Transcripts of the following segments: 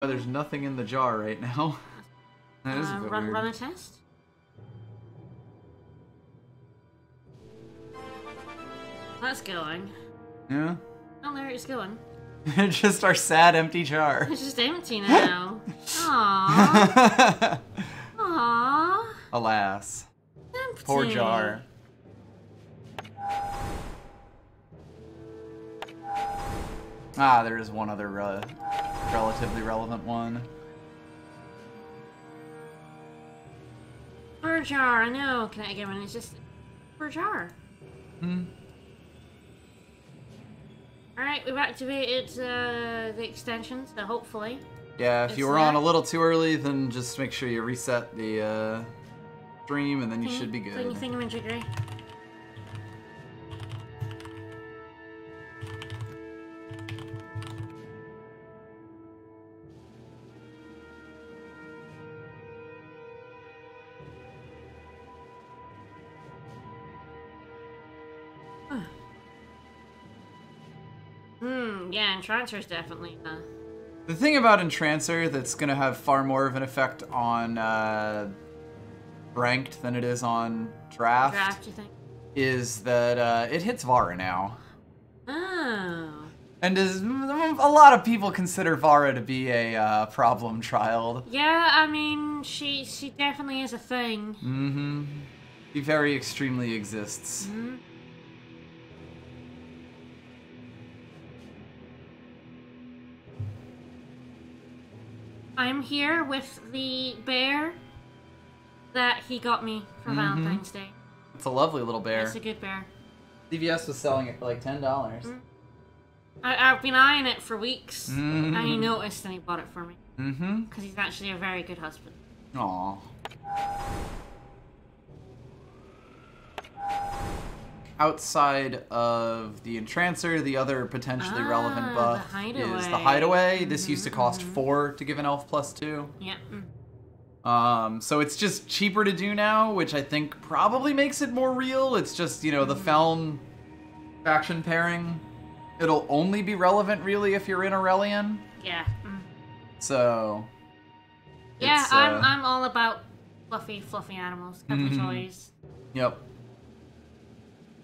Oh, there's nothing in the jar right now. That is a bit weird. Run a test. That's going. Yeah. Oh, there it's going. Just our sad, empty jar. It's just empty now. Aww. Aww. Alas. Empty. Poor jar. Ah, there is one other relatively relevant one. Poor jar, I know. Can I get one? It's just poor jar. Hmm. Alright, we've activated the extension, so hopefully. Yeah, if you It's were on a there. little too early, then just make sure you reset the stream, and then you should be good. Thingamajiggery. Yeah, and transfer's definitely The thing about Entrancer that's going to have far more of an effect on ranked than it is on draft, you think? is that it hits Vara now. Oh. And a lot of people consider Vara to be a problem child. Yeah, I mean, she definitely is a thing. Mm-hmm. He very extremely exists. Mm-hmm. I'm here with the bear that he got me for Valentine's Day. It's a lovely little bear. It's a good bear. CVS was selling it for like $10. I've been eyeing it for weeks, Mm-hmm. and he noticed and he bought it for me. Mm-hmm. Because he's actually a very good husband. Aw. Outside of the Entrancer, the other potentially relevant buff the is the Hideaway. Hideaway. This used to cost 4 to give an elf +2. Yeah. So it's just cheaper to do now, which I think probably makes it more real. It's just, you know, the Feln faction pairing. It'll only be relevant, really, if you're in Aurelion. Yeah. So... Yeah, it's, I'm all about fluffy animals, cuddly toys. Yep.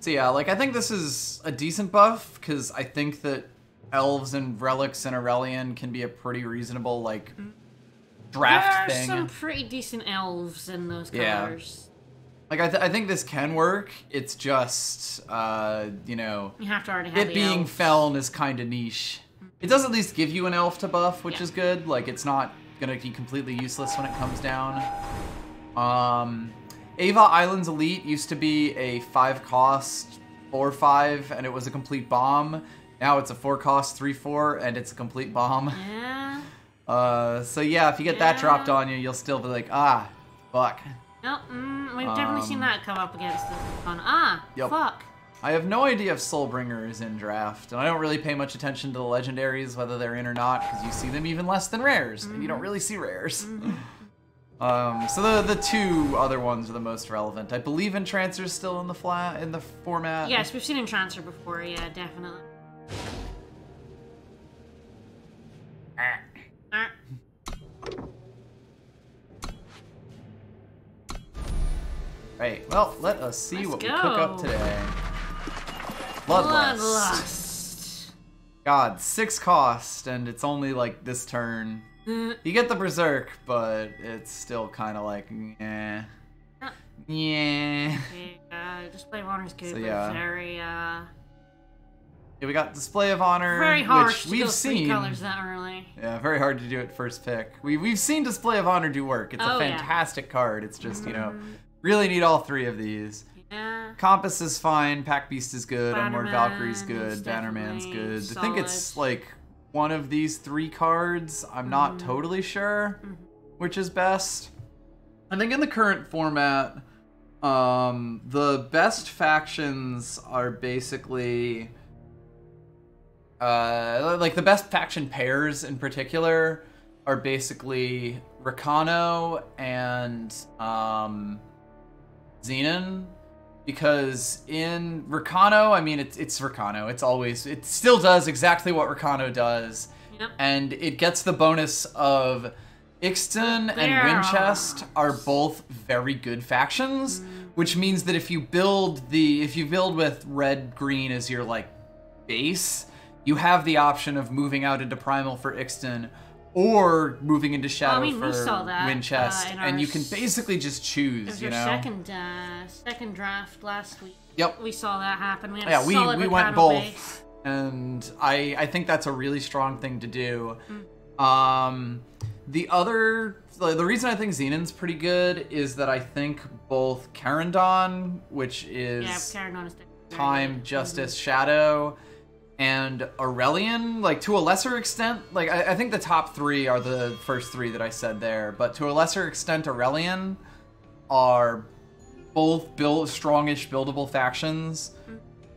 So yeah, like, I think this is a decent buff, because I think that elves and relics in Aurelion can be a pretty reasonable, like, draft There are thing. some pretty decent elves in those Yeah. colors. Like, I think this can work. It's just, you know, You have to already have it the being elves. Feln is kind of niche. It does at least give you an elf to buff, which Yeah. is good. Like, it's not gonna be completely useless when it comes down. Ava Islands Elite used to be a 5-cost 4/5, and it was a complete bomb. Now it's a 4-cost 3/4, and it's a complete bomb. Yeah. So yeah, if you get that Yeah. dropped on you, you'll still be like, ah, fuck. Nope. We've definitely seen that come up against us. Yep. Fuck. I have no idea if Soulbringer is in draft, and I don't really pay much attention to the legendaries, whether they're in or not, because you see them even less than rares, and you don't really see rares. So the two other ones are the most relevant. I believe Entrancer's still in the format. Yes, we've seen Entrancer before. Yeah, definitely. Right. Well, let us see Let's what we go. cook up today. Bloodlust. Bloodlust. God, 6 cost, and it's only like this turn. You get the Berserk, but it's still kind of like, eh. Yeah. Display of Honor is good, So, but yeah. very, Yeah, we got Display of Honor, very hard which to we've go 3 seen. colors that early. Yeah, very hard to do it first pick. We've seen Display of Honor do work. It's a Oh, yeah. fantastic card. It's just, you know, really need all 3 of these. Yeah. Compass is fine, Pack Beast is good, Unmoored Bannerman Valkyrie's good, is Bannerman's definitely good. I think it's solid. like one of these 3 cards. I'm not totally sure which is best. I think in the current format, the best factions are basically like the best faction pairs in particular are basically Rakano and Xenon, because in Rakano, I mean, it's Rakano. It still does exactly what Rakano does. Yep. And it gets the bonus of Ixton and Winchest are both very good factions, which means that if you build with red-green as your like base, you have the option of moving out into Primal for Ixton or moving into Shadow for we saw that, Winchest, and you can basically just choose, you know. Second draft last week. Yep. We saw that happen. We had we went both, and I think that's a really strong thing to do. The reason I think Xenon's pretty good is that I think both Karandon, which is Karandon is Time, Justice, Shadow, and Aurelion, like to a lesser extent, like I think the top three are the first three that I said there, but to a lesser extent Aurelion are both strongish buildable factions,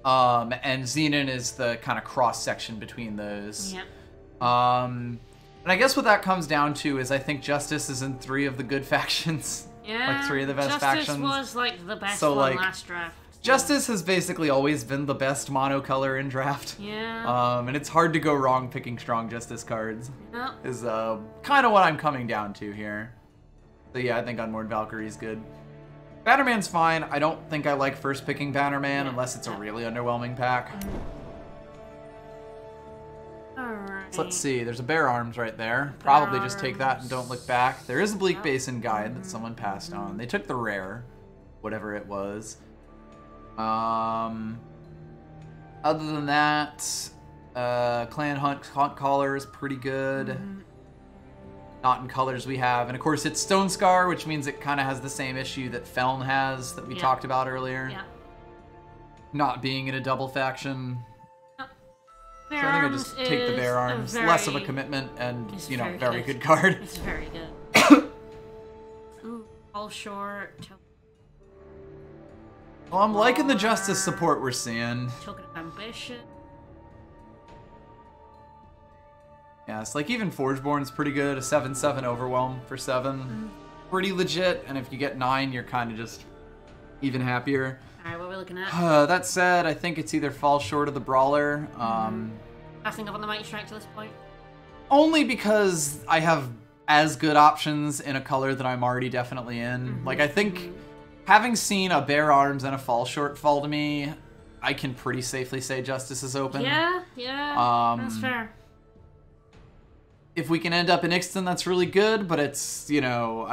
and Xenon is the kind of cross section between those. Yeah. And I guess what that comes down to is I think Justice is in 3 of the good factions. Yeah. Like 3 of the best factions. Justice was like the best so, one like, last draft. Justice has basically always been the best monocolor in draft. Yeah. And it's hard to go wrong picking strong Justice cards. Yep. Is kind of what I'm coming down to here. So yeah, I think Unmoored Valkyrie is good. Bannerman's fine. I don't think I like first picking Bannerman unless it's a really underwhelming pack. Alright. So let's see. There's a Bear Arms right there. Probably just take that and don't look back. There is a Bleak Basin guide that someone passed on. They took the rare, whatever it was. Other than that, Clan Hunt Caller is pretty good. Not in colors we have. And of course it's Stone Scar, which means it kind of has the same issue that Feln has that we talked about earlier. Yeah. Not being in a double faction. So Bear I think I Arms just take the Bear Arms. Less of a commitment and, you know, very good card. It's very good. Ooh, all short. Well, I'm liking the Justice support we're seeing. Token of Ambition. Yeah, it's like even Forgeborn's pretty good. A 7/7 Overwhelm for 7. Pretty legit, and if you get 9, you're kind of just even happier. Alright, what are we looking at? That said, I think it's either falls short of the Brawler. Passing up on the Mighty Strike to this point. Only because I have as good options in a color that I'm already definitely in. Like, I think having seen a Bear Arms and a fall short fall to me, I can pretty safely say Justice is open. Yeah, that's fair. If we can end up in Ixton, that's really good, but it's, you know,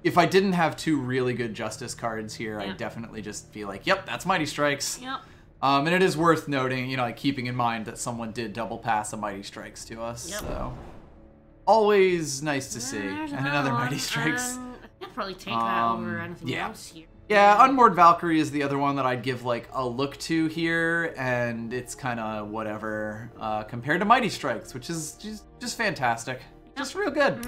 if I didn't have 2 really good Justice cards here, I'd definitely just be like, yep, that's Mighty Strikes. Yep. And it is worth noting, you know, like keeping in mind that someone did double pass a Mighty Strikes to us, so always nice to see. And another Mighty Strikes. I'd probably take that over anything else here. Yeah, Unmoored Valkyrie is the other one that I'd give like a look to here, and it's kind of whatever compared to Mighty Strikes, which is just fantastic, just real good.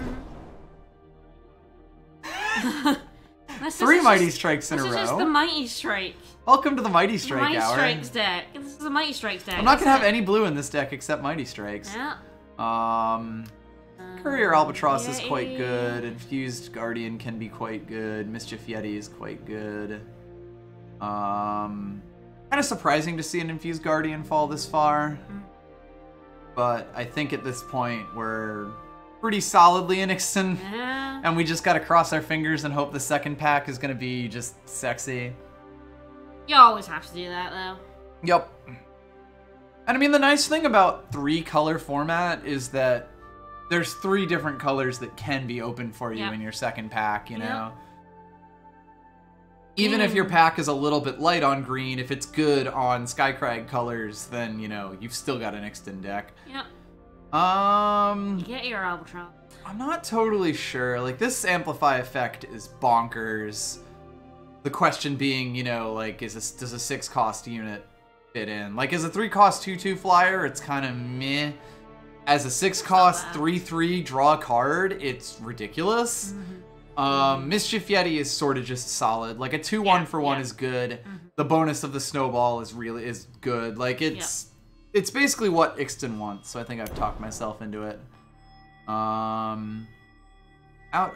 3 Mighty Strikes in a row. This is just the Mighty Strike. Welcome to the Mighty Strike Mighty Hour. Strikes deck. This is a Mighty Strikes deck. I'm not gonna have any blue in this deck except Mighty Strikes. Yeah. Courier Albatross is quite good. Infused Guardian can be quite good. Mischief Yeti is quite good. Kind of surprising to see an Infused Guardian fall this far. But I think at this point we're pretty solidly in Ixton. Yeah. And we just gotta cross our fingers and hope the second pack is gonna be just sexy. You always have to do that, though. Yep. And I mean, the nice thing about 3-color format is that there's 3 different colors that can be open for you in your second pack, you know? Even if your pack is a little bit light on green, if it's good on Skycrag colors, then, you know, you've still got an Ixton deck. Yep. You get your Albatross. I'm not totally sure. Like, this Amplify effect is bonkers. The question being, you know, like, does a 6-cost unit fit in? Like, as a 3-cost 2/2 flyer, it's kind of meh. As a 6-cost 3/3 draw a card, it's ridiculous. Mischief Yeti is sort of just solid. Like, a 2/1 for 1 is good. The bonus of the Snowball is good. Like, it's basically what Ixton wants, so I think I've talked myself into it. Out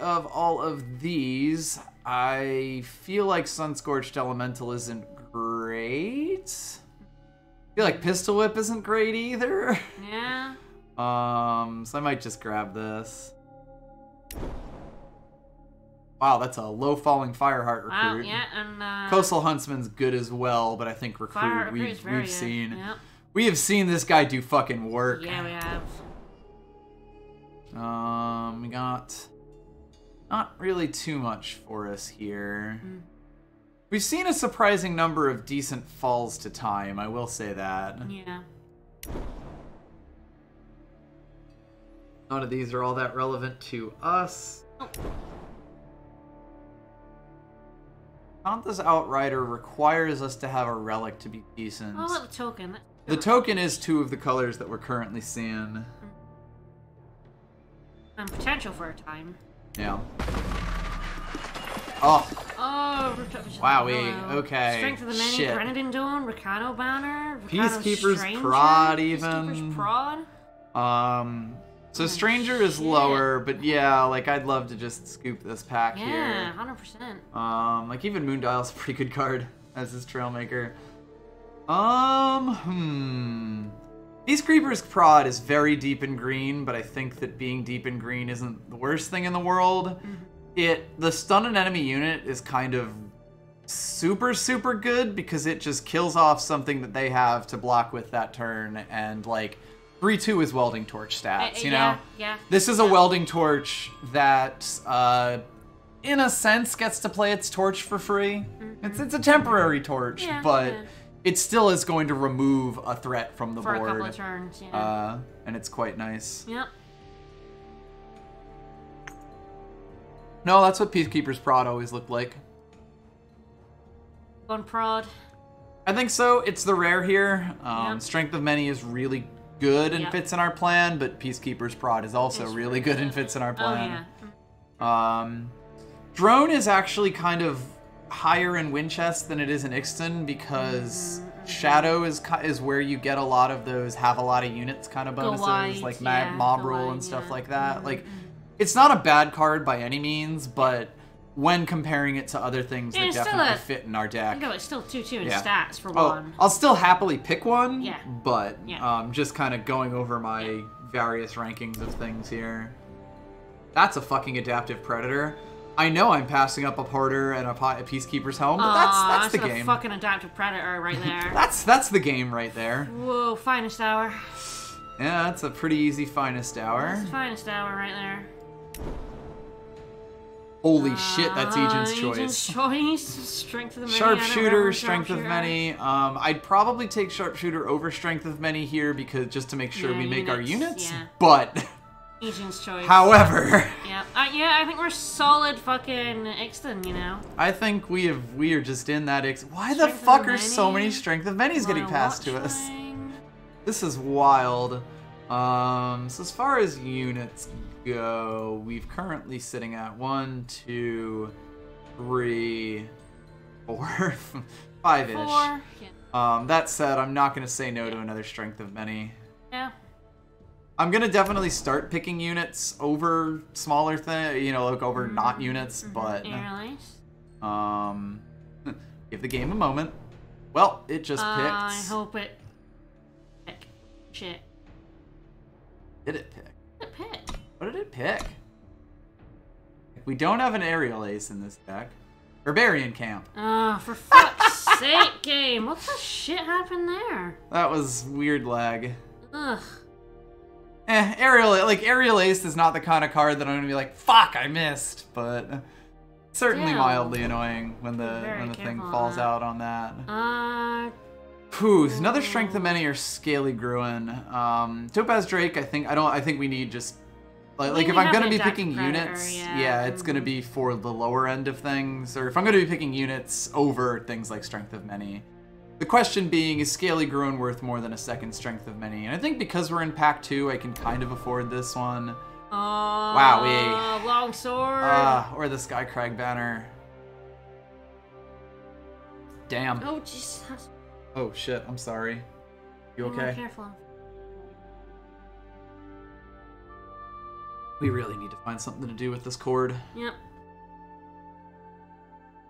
of all of these, I feel like Sunscorched Elemental isn't great. I feel like Pistol Whip isn't great either. Yeah. So I might just grab this. Wow, that's a low falling Fireheart recruit. Wow, yeah, and Coastal Huntsman's good as well, but I think Fireheart recruit recruit's very we've good. seen. Yep. We have seen this guy do fucking work. Yeah, we have. We got not really too much for us here. We've seen a surprising number of decent falls to time, I will say that. Yeah. None of these are all that relevant to us. Oh. Kanta's Outrider requires us to have a relic to be decent. Oh, look, the token. The token is 2 of the colors that we're currently seeing. And potential for a time. Yeah. Oh, Oh, Wowie, okay, Strength of the Many, shit. Grenadin Dawn, Ricano Banner, Ricano Peacekeeper's Stranger, Prod even. Peacekeeper's Prod. So Oh, Stranger is shit. lower, but yeah, like I'd love to just scoop this pack Yeah, here. 100%. Like even Moondial's a pretty good card as his Trailmaker. Peacekeeper's Prod is very deep in green, but I think that being deep in green isn't the worst thing in the world. The stun an enemy unit is kind of super, super good because it just kills off something that they have to block with that turn, and like 3/2 is Welding Torch stats, you know? Yeah. This is a Welding Torch that, in a sense, gets to play its torch for free. It's a temporary torch, Yeah, but yeah. it still is going to remove a threat from the For board. a couple of turns, yeah. And it's quite nice. Yep. No, that's what Peacekeeper's Prod always looked like. Going Prod. I think so. It's the rare here. Yeah. Strength of Many is really good and Yep. fits in our plan, but Peacekeeper's Prod is also It's really good and fits in our Oh, plan. yeah. Drone is actually kind of higher in Winchest than it is in Ixton because Shadow is where you get a lot of those have a lot of units kind of Go bonuses, wide, like yeah, Mob go Rule wide, and stuff yeah. like that. Like, it's not a bad card by any means, but when comparing it to other things Yeah, that it's still definitely a- fit in our deck. No, it's still 2/2 in Yeah. stats for Oh, one. I'll still happily pick one, Yeah. but Yeah. just kind of going over my various rankings of things here. That's a fucking Adaptive Predator. I know I'm passing up a Porter and a Peacekeeper's Helm, but that's the game. A fucking Adaptive Predator right there. That's the game right there. Whoa, Finest Hour. Yeah, that's a pretty easy Finest Hour. That's the Finest Hour right there. Holy shit, that's Agent's Agent's Choice. Choice. Strength of the Many. Sharpshooter, Strength of Sharpshooter. Many. I'd probably take Sharpshooter over Strength of Many here because just to make sure Yeah, we make our units, units. yeah. But, Agent's Choice. however, Yeah. Yeah, I think we're solid fucking Ixton, you know? I think we are just in that. Why the Strength of fuck the are so Many? many Strength of Many's getting Wanna passed to watch us? mine? This is wild. So as far as units go, we've currently sitting at 1, 2, 3, 4, 5-ish. 4. Yeah. That said, I'm not gonna say no to another Strength of Many. Yeah. I'm gonna definitely start picking units over smaller like over not units, but Air give the game a moment. Well, it just picked. I hope it. Pick. Shit. Did it pick? It pick. What did it pick? We don't have an aerial ace in this deck. Barbarian Camp. Oh, for fuck's sake, game. What the shit happened there? That was weird lag. Ugh. Aerial ace is not the kind of card that I'm gonna be like, fuck, I missed, but certainly Still. mildly annoying when the Very thing careful on falls that. out on that. Uh, Another Strength of Many or Scaly Gruen. Topaz Drake, I think we need just like We if I'm have gonna an be Adaptive picking Predator, units, yeah. it's gonna be for the lower end of things, or if I'm gonna be picking units over things like Strength of Many. The question being, is Scaly Gruen worth more than a second Strength of Many? And I think because we're in pack 2, I can kind of afford this one. Wowee. Long sword. Or the Skycrag banner. Damn. Oh, Jesus. Oh shit, I'm sorry. You Be more okay? careful. We really need to find something to do with this cord. Yep.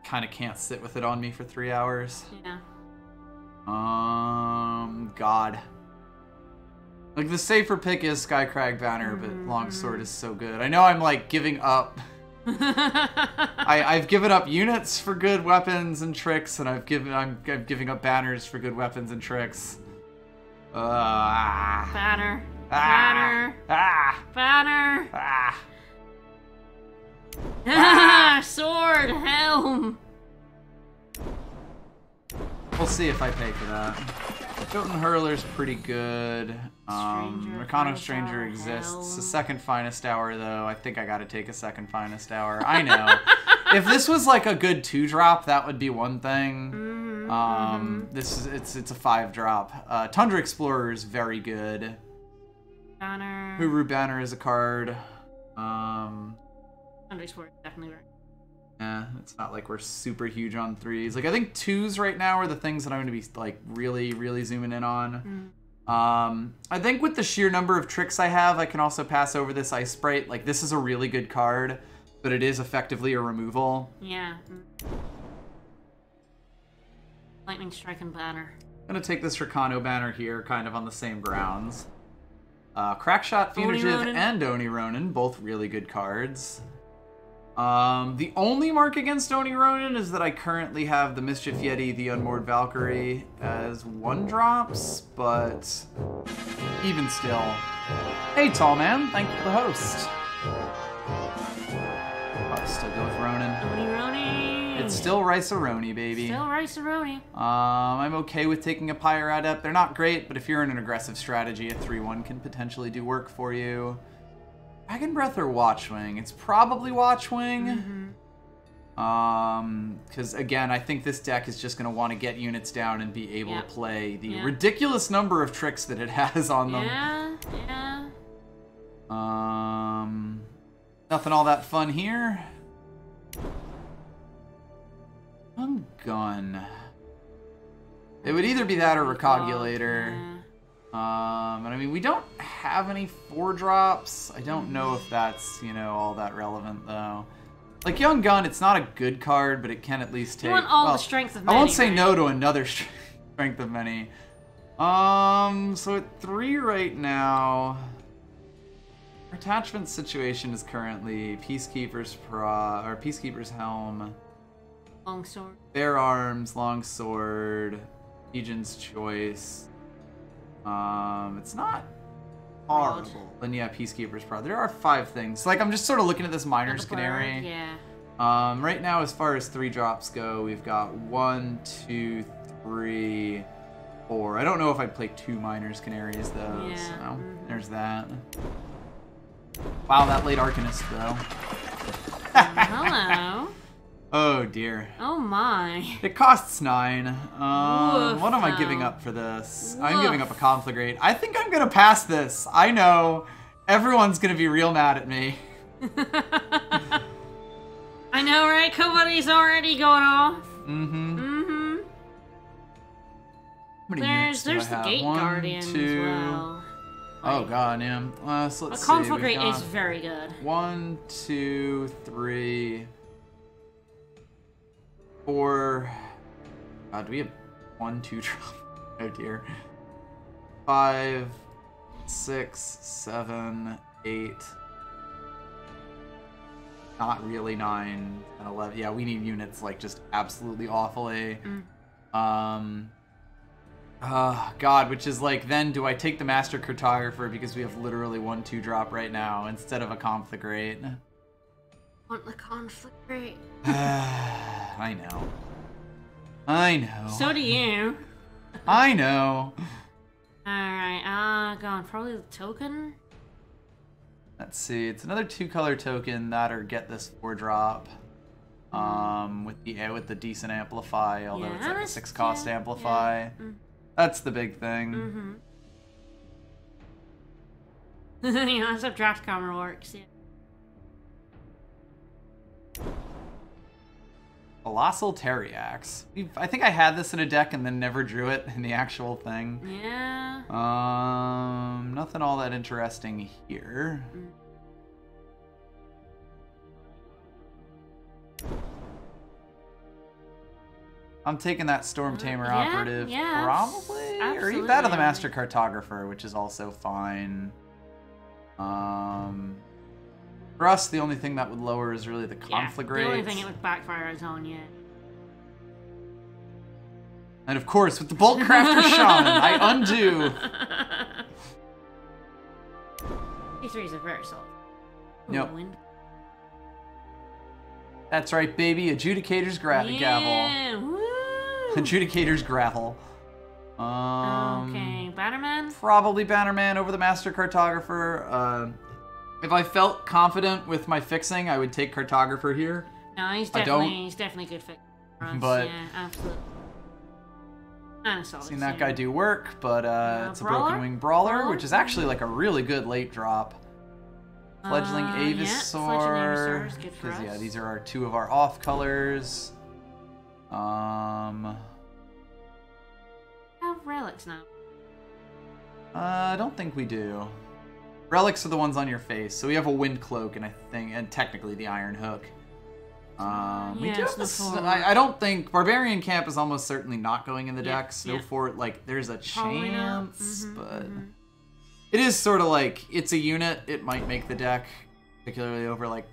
Kind of can't sit with it on me for 3 hours. Yeah. God. Like, the safer pick is Skycrag Banner, but Longsword is so good. I know I'm, like, giving up... I've given up units for good weapons and tricks, and I'm giving up banners for good weapons and tricks. Banner. Banner. Banner. Sword. Helm. We'll see if I pay for that. Jotun Hurler's pretty good. Meccano Stranger exists. Helm. The second finest hour, though. I think I gotta take a second finest hour. I know. If this was like a good 2-drop, that would be one thing. It's a 5-drop. Tundra Explorer is very good. Banner. Huru Banner is a card. Tundra Explorer is definitely very. Yeah, it's not like we're super huge on 3s. Like, I think 2s right now are the things that I'm going to be, like, really, really zooming in on. I think with the sheer number of tricks I have, I can also pass over this Ice Sprite. Like, this is a really good card, but it is effectively a removal. Yeah. Lightning Strike and Banner. I'm going to take this Rakano Banner here, kind of on the same grounds. Crackshot, Fugitive, and Oni Ronin, both really good cards. The only mark against Oni Ronin is that I currently have the Mischief Yeti, the Unmoored Valkyrie as 1-drops, but even still. Hey, Tall Man, thank you for the host. I'll still go with Ronin. Oni Ronin. It's still Rice-A-Roni, baby. Still Rice-A-Roni. I'm okay with taking a Pyre Adept. They're not great, but if you're in an aggressive strategy, a 3-1 can potentially do work for you. Dragon Breath or Watchwing? It's probably Watchwing. Because again, I think this deck is just going to want to get units down and be able to play the ridiculous number of tricks that it has on them. Yeah. Nothing all that fun here. Gun. It would either be that or Recogulator. Yeah. And I mean, we don't have any 4-drops. I don't know if that's, you know, all that relevant, though. Like, Young Gun, it's not a good card, but it can at least take... You want all the strength of many, I won't say right? no to another strength of many. So at 3 right now... Our attachment situation is currently Peacekeeper's Peacekeeper's Helm... Longsword. Bare Arms, Longsword, Legion's Choice... it's not horrible. Then yeah, Peacekeeper's Prod. There are 5 things. Like, I'm just sort of looking at this Miner's Canary. Yeah. Right now, as far as 3-drops go, we've got 1, 2, 3, 4. I don't know if I'd play 2 Miner's Canaries, though. Yeah. So, there's that. Wow, that late Arcanist, though. Hello. Oh, dear. Oh, my. It costs 9. What am I giving up for this? I'm giving up a Conflagrate. I think I'm going to pass this. I know. Everyone's going to be real mad at me. I know, right? Kobody's already going off. There's the Gate Guardian as well. Oh, God, yeah. So let's see. A Conflagrate is very good. 1, 2, 3... 4. God, do we have 1, 2 drop? Oh dear. 5, 6, 7, 8. Not really 9 and 11. Yeah, we need units like just absolutely awfully. God, which is like, then do I take the Master Cartographer because we have literally 1, 2 drop right now instead of a Conflagrate? Want the Conflagrate? I know. I know. So do you. I know. Alright, going probably the token. Let's see, it's another 2-color token that or get this 4-drop. With the decent amplify, although it's like a 6-cost amplify. Yeah. That's the big thing. Yeah, that's how Draft Commer works, yeah. Colossal Teriax. I think I had this in a deck and then never drew it in the actual thing. Yeah. Nothing all that interesting here. I'm taking that Storm Tamer operative. Yeah. Probably. or even that of the Master Cartographer, which is also fine. For us, the only thing that would lower is really the Conflagrate. The only thing it would backfire is on, yeah. And of course, with the Bolt Crafter Shaman, I undo. T3s are very solid. Yep. That's right, baby. Adjudicator's Gavel. Woo! Adjudicator's Gravel. Okay, Bannerman? Probably Bannerman over the Master Cartographer. If I felt confident with my fixing, I would take Cartographer here. No, he's definitely good fix for us. But yeah, absolutely. And a solid seen that guy do work, but it's a Broken Wing Brawler, which is actually like a really good late drop. Fledgling Aevasaur, is good for us. yeah, these are two of our off colors. Have relics now. I don't think we do. Relics are the ones on your face, so we have a Wind Cloak and technically the Iron Hook. We do have this. I don't think Barbarian Camp is almost certainly not going in the deck. Snow Fort, like, there's a chance, but it is sort of like it's a unit. It might make the deck, particularly over like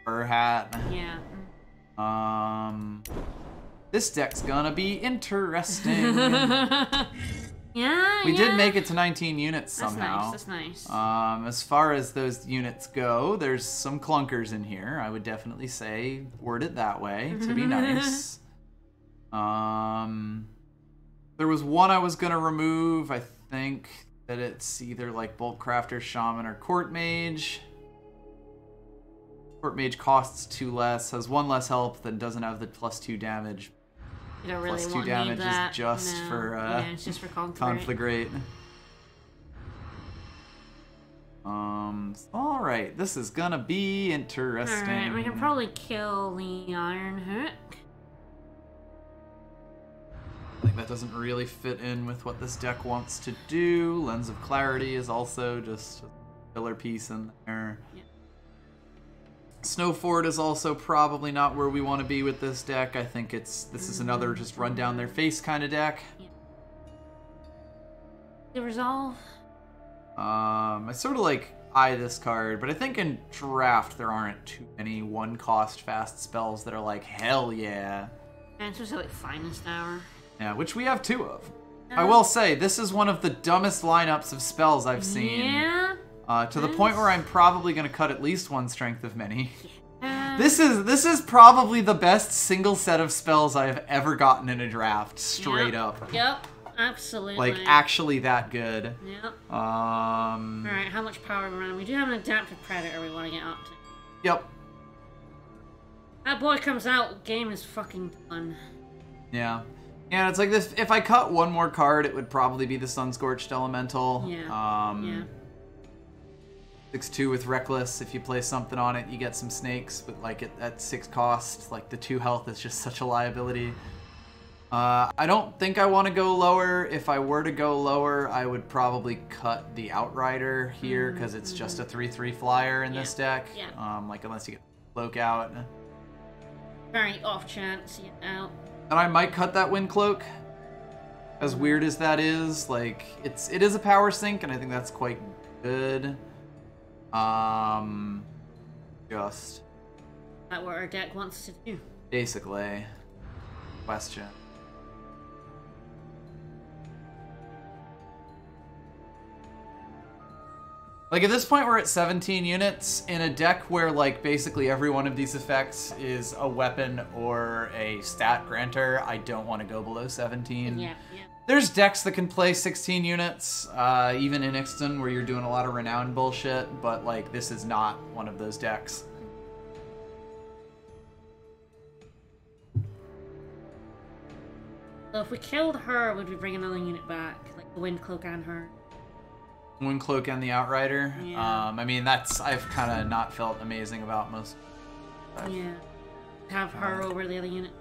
Fur Hat. Yeah. This deck's gonna be interesting. Yeah, we did make it to 19 units somehow. That's nice. As far as those units go, there's some clunkers in here. I would definitely say word it that way to be nice. There was one I was gonna remove. I think that it's either like Bolt Crafter, Shaman, or Court Mage. Court Mage costs 2 less, has 1 less health, then doesn't have the +2 damage. You don't really +2 damage is just for it's just for Conflagrate. All right, this is gonna be interesting. All right, we can probably kill the Iron Hook. I think that doesn't really fit in with what this deck wants to do. Lens of Clarity is also just a filler piece in there. Yeah. Snowfort is also probably not where we want to be with this deck. I think this is another just run down their face kind of deck. Yeah. The Resolve. I sort of like eye this card, but I think in draft there aren't too many 1-cost fast spells that are like hell yeah. And especially like Finest Hour. Yeah, which we have 2 of. I will say this is one of the dumbest lineups of spells I've seen. Yeah. To the point where I'm probably going to cut at least 1 Strength of Many. This is probably the best single set of spells I have ever gotten in a draft, straight up. Yep, absolutely. Like, actually that good. Yep. Alright, how much power are we running? We do have an Adaptive Predator we want to get up to. Yep. That boy comes out, game is fucking done. Yeah. Yeah, it's like this. If I cut 1 more card, it would probably be the Sunscorched Elemental. Yeah. 6/2 with Reckless. If you play something on it, you get some snakes, but like at 6 cost, like the 2 health is just such a liability. I don't think I want to go lower. If I were to go lower, I would probably cut the Outrider here because it's just a 3/3 flyer in this deck. Yeah. Like unless you get Cloak out. Very off chance, out. And I might cut that Wind Cloak. As weird as that is, like it is a power sink, and I think that's quite good. Just That's what our deck wants to do. basically. Question. Like at this point we're at 17 units in a deck where like basically every one of these effects is a weapon or a stat granter. I don't want to go below 17. Yeah. There's decks that can play 16 units, even in Ixton, where you're doing a lot of renown bullshit, but like this is not one of those decks. So if we killed her, would we bring another unit back? Like the Wind Cloak and her? Wind Cloak and the Outrider. Yeah. I mean, I've kind of not felt amazing about most. Yeah. Have her over the other unit.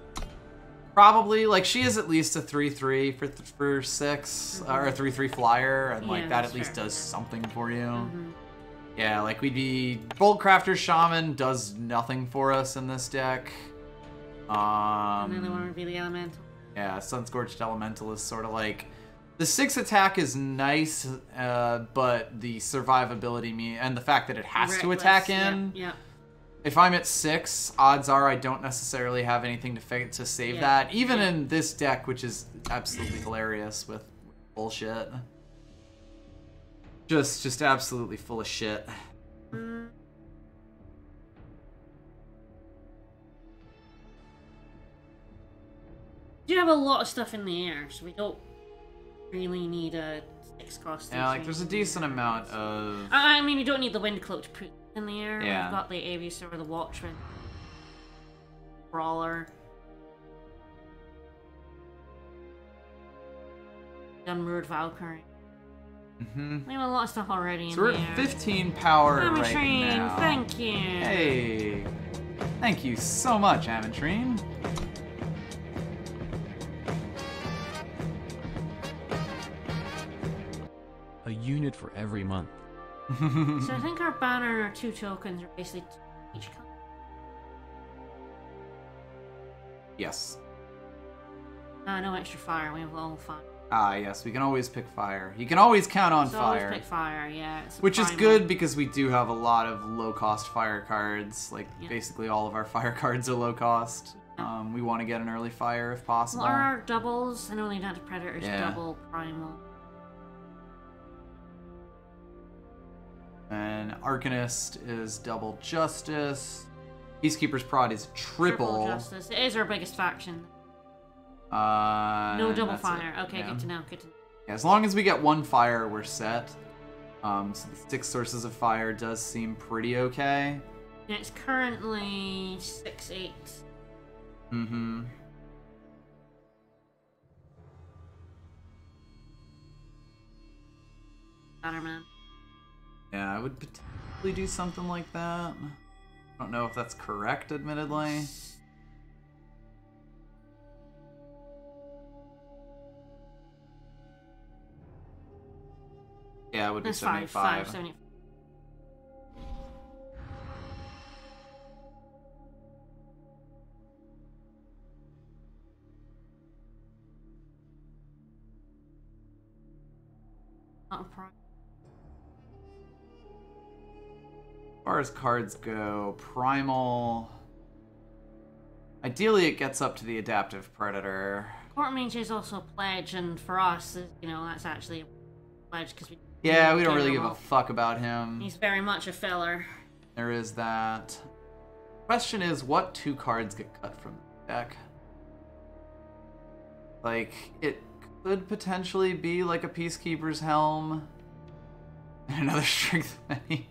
Probably, like, she is at least a 3/3 for 6, or a 3/3 flyer, and like that at least does something for you. Yeah, like we'd be Bolt Crafter Shaman does nothing for us in this deck. And then the one would be the Elemental. Yeah, Sunscorched Elemental is sort of like The 6 attack is nice, but the survivability and the fact that it has to attack in. Yeah. If I'm at 6, odds are I don't necessarily have anything to save that. Even in this deck, which is absolutely hilarious with bullshit. Just absolutely full of shit. We do have a lot of stuff in the air, so we don't really need a 6 cost. Yeah, like there's a decent amount of... I mean, you don't need the wind cloak to put in the air. Yeah. We've got the Aviator, the Watchman, Brawler, Unmoored Valkyrie. We have a lot of stuff already So we're in the at air. 15 power Ametrine, right now. thank you. Hey, thank you so much, Ametrine. A unit for every month. So I think our banner and our 2 tokens are basically each color. Yes. No extra fire. We have all fire. Ah, yes, we can always pick fire. You can always count on So fire. always pick fire, yeah. It's Which is primal. good because we do have a lot of low-cost fire cards. Like, Yeah. basically all of our fire cards are low-cost. We want to get an early fire if possible. Well, our doubles, and only down to Predators, Yeah. double primal. And Arcanist is double Justice. Peacekeeper's Prod is triple. Justice. It is our biggest faction. No No double fire. Okay, yeah. good to know. Good to know. Yeah, as long as we get 1 fire, we're set. So the 6 sources of fire does seem pretty okay. And it's currently 6-8. Mm-hmm. Batterman. Yeah, I would potentially do something like that. I don't know if that's correct, admittedly. Yeah, it would be That's 75. 75. Not a problem. As far as cards go, Primal... Ideally, it gets up to the Adaptive Predator. Court Mage is also a pledge, and for us, you know, that's actually a pledge because we. Yeah, we don't really give him a fuck about him. He's very much a filler. There is that. Question is, what 2 cards get cut from the deck? Like, it could potentially be like a Peacekeeper's Helm. And another Strength of Many.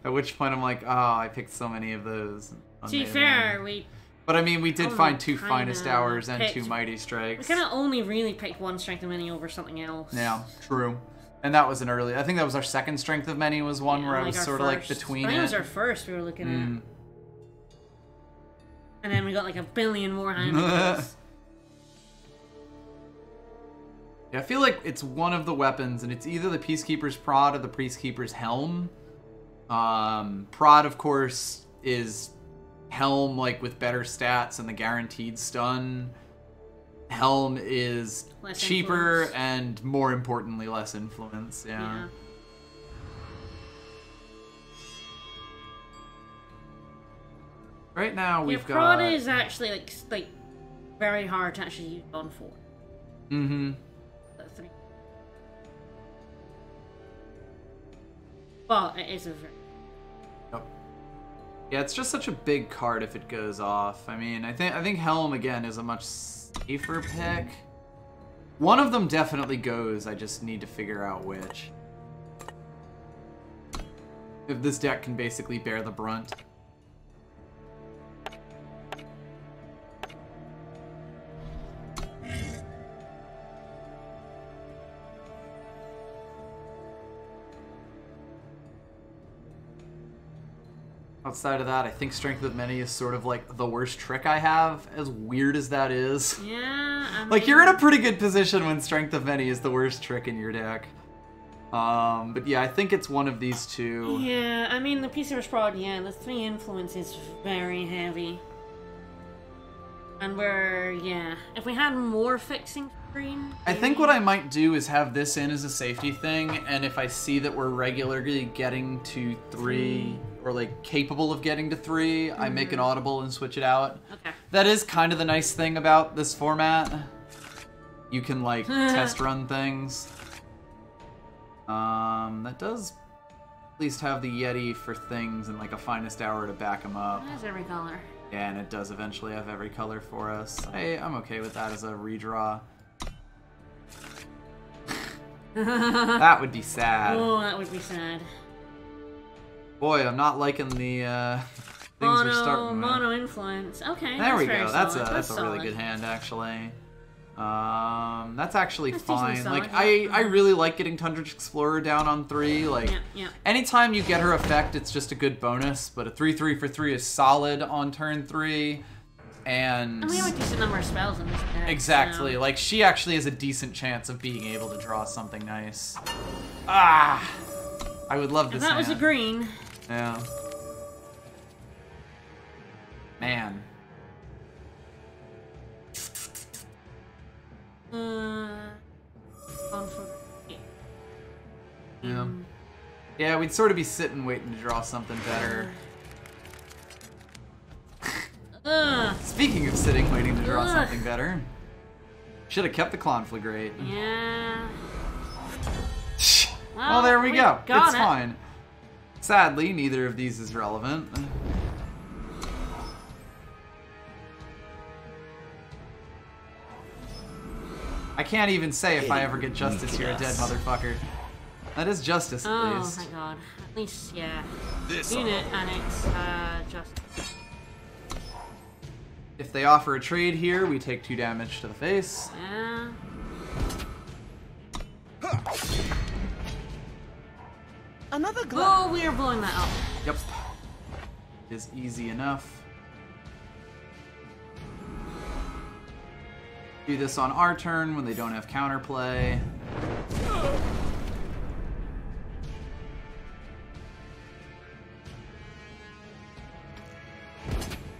At which point I'm like, oh, I picked so many of those. To be fair, we But I mean, we did only find 2 kinda Finest Hours and 2 picked- Mighty Strikes. kind of only really picked one Strength of Many over something else. Yeah, true. And that was an early... I think that was our second Strength of Many was one Yeah, where I like was our sort of like first. between I think it. it was our first we were looking Mm. at. And then we got like a billion more handles. Yeah, I feel like it's one of the weapons, and it's either the Peacekeeper's Prod or the Peacekeeper's Helm. Prod, of course, is Helm, like, with better stats and the guaranteed stun. Helm is Less cheaper influence. and, more importantly, less influence. Yeah. Yeah. Right now, Yeah, we've Prod got... is actually like very hard to actually use on 4. Mm-hmm. But 3. But it is a very. Yep. Yeah, it's just such a big card if it goes off. I mean, I think Helm again is a much safer pick. One of them definitely goes. I just need to figure out which. If this deck can basically bear the brunt. Outside of that, I think Strength of Many is sort of like the worst trick I have, as weird as that is. Yeah, I Like, mean, you're in a pretty good position when Strength of Many is the worst trick in your deck. But yeah, I think it's one of these 2. Yeah, I mean the Peacekeeper's Prod. Yeah, the 3 influence is very heavy. And if we had more fixing green? I think what I might do is have this in as a safety thing, and if I see that we're regularly getting to 3, or like capable of getting to 3, I make an audible and switch it out. Okay. That is kind of the nice thing about this format. You can like test run things. That does at least have the Yeti for things and like a finest hour to back them up. That's every color. Yeah, and it does eventually have every color for us. I'm okay with that as a redraw. That would be sad. Oh, that would be sad. Boy, I'm not liking the things we're starting with. Mono influence. Okay. There we very go. That's solid. a really solid. good hand, actually. That's actually That's fine. decently Like solid, I really like getting Tundra Explorer down on 3. Like Yeah. anytime you get her effect, it's just a good bonus. But a 3/3 for 3 is solid on turn 3, and we have a decent number of spells in this deck. exactly. So. Like she actually has a decent chance of being able to draw something nice. Ah, I would love this. If that was a hand. green. Yeah. Man. Going for Yeah. Yeah, we'd sort of be sitting waiting to draw something better. Speaking of sitting waiting to draw something better, should have kept the Conflagrate. Yeah. Well, there we go. got It's it. fine. Sadly, neither of these is relevant. I can't even say if I ever get Justice, you're a dead motherfucker. That is Justice, at Oh least. my god. At least, yeah. This Unit and it's just. If they offer a trade here, we take 2 damage to the face. Yeah. Another glove. Oh, we are blowing that up. Yep. It is easy enough. Do this on our turn when they don't have counterplay.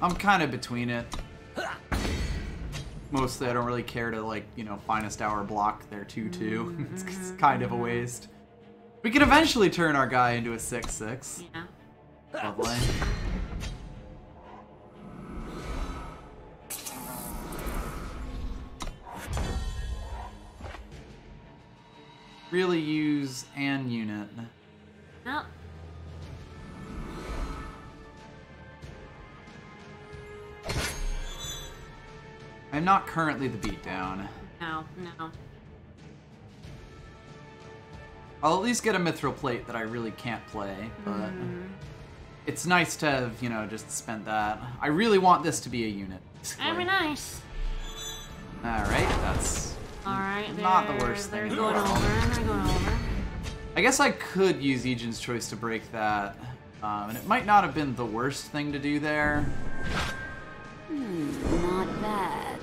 I'm kind of between it. Mostly I don't really care to, like, you know, finest hour block their 2/2. It's kind of a waste. We can eventually turn our guy into a 6/6. Yeah. Lovely. Really use an unit. No. I'm not currently the beatdown. No. I'll at least get a Mithril Plate that I really can't play, but it's nice to have, you know, just spent that. I really want this to be a unit. That'd be nice. Alright, that's Alright, not the worst they're thing. going over. They're going over. I guess I could use Aegon's Choice to break that, and it might not have been the worst thing to do there. Not bad.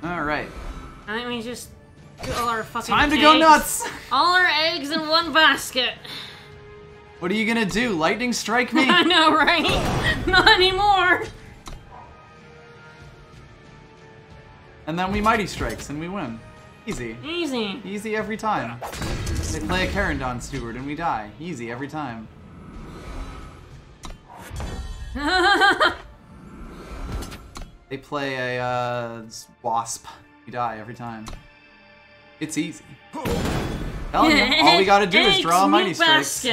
Alright, I think we just put all our fucking time to go eggs- nuts! All our eggs in one basket. What are you gonna do, lightning strike me? I know, right? Not anymore. And then we Mighty Strikes and we win. Easy. Easy. Easy every time. They play a Karendon Steward and we die. Easy every time. They play a Wasp. We die every time. It's easy. Telling you, all we gotta do is draw a Mighty Strikes.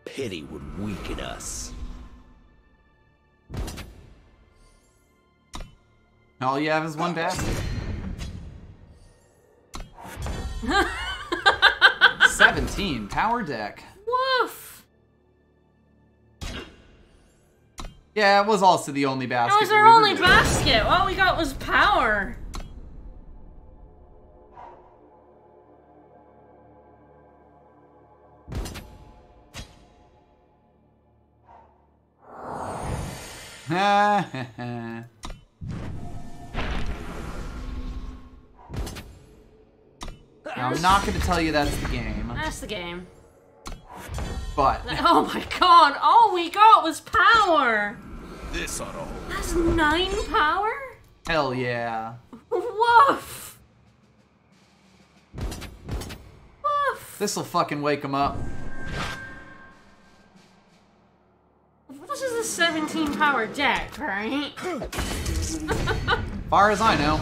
Pity would weaken us. All you have is one basket. 17 power deck. Woof. Yeah, it was also the only basket. That was that our we were only good. basket. All we got was power. Now, I'm not going to tell you that's the game. That's the game. But Oh my god, all we got was power! This ought to hold. That's 9 power? hell yeah. Woof! Woof! This'll fucking wake them up. This is a 17 power deck, right? Far as I know.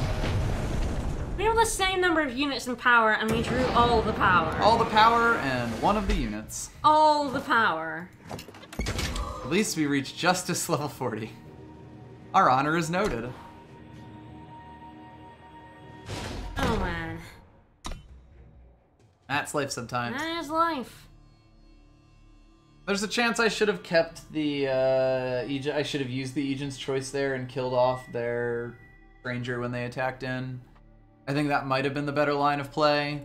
We have the same number of units in power, and we drew all the power. All the power and one of the units. All the power. At least we reached Justice level 40. Our honor is noted. Oh man. That's life sometimes. That is life. There's a chance I should have kept the I should have used the Aegon's Choice there and killed off their Ranger when they attacked in. I think that might have been the better line of play.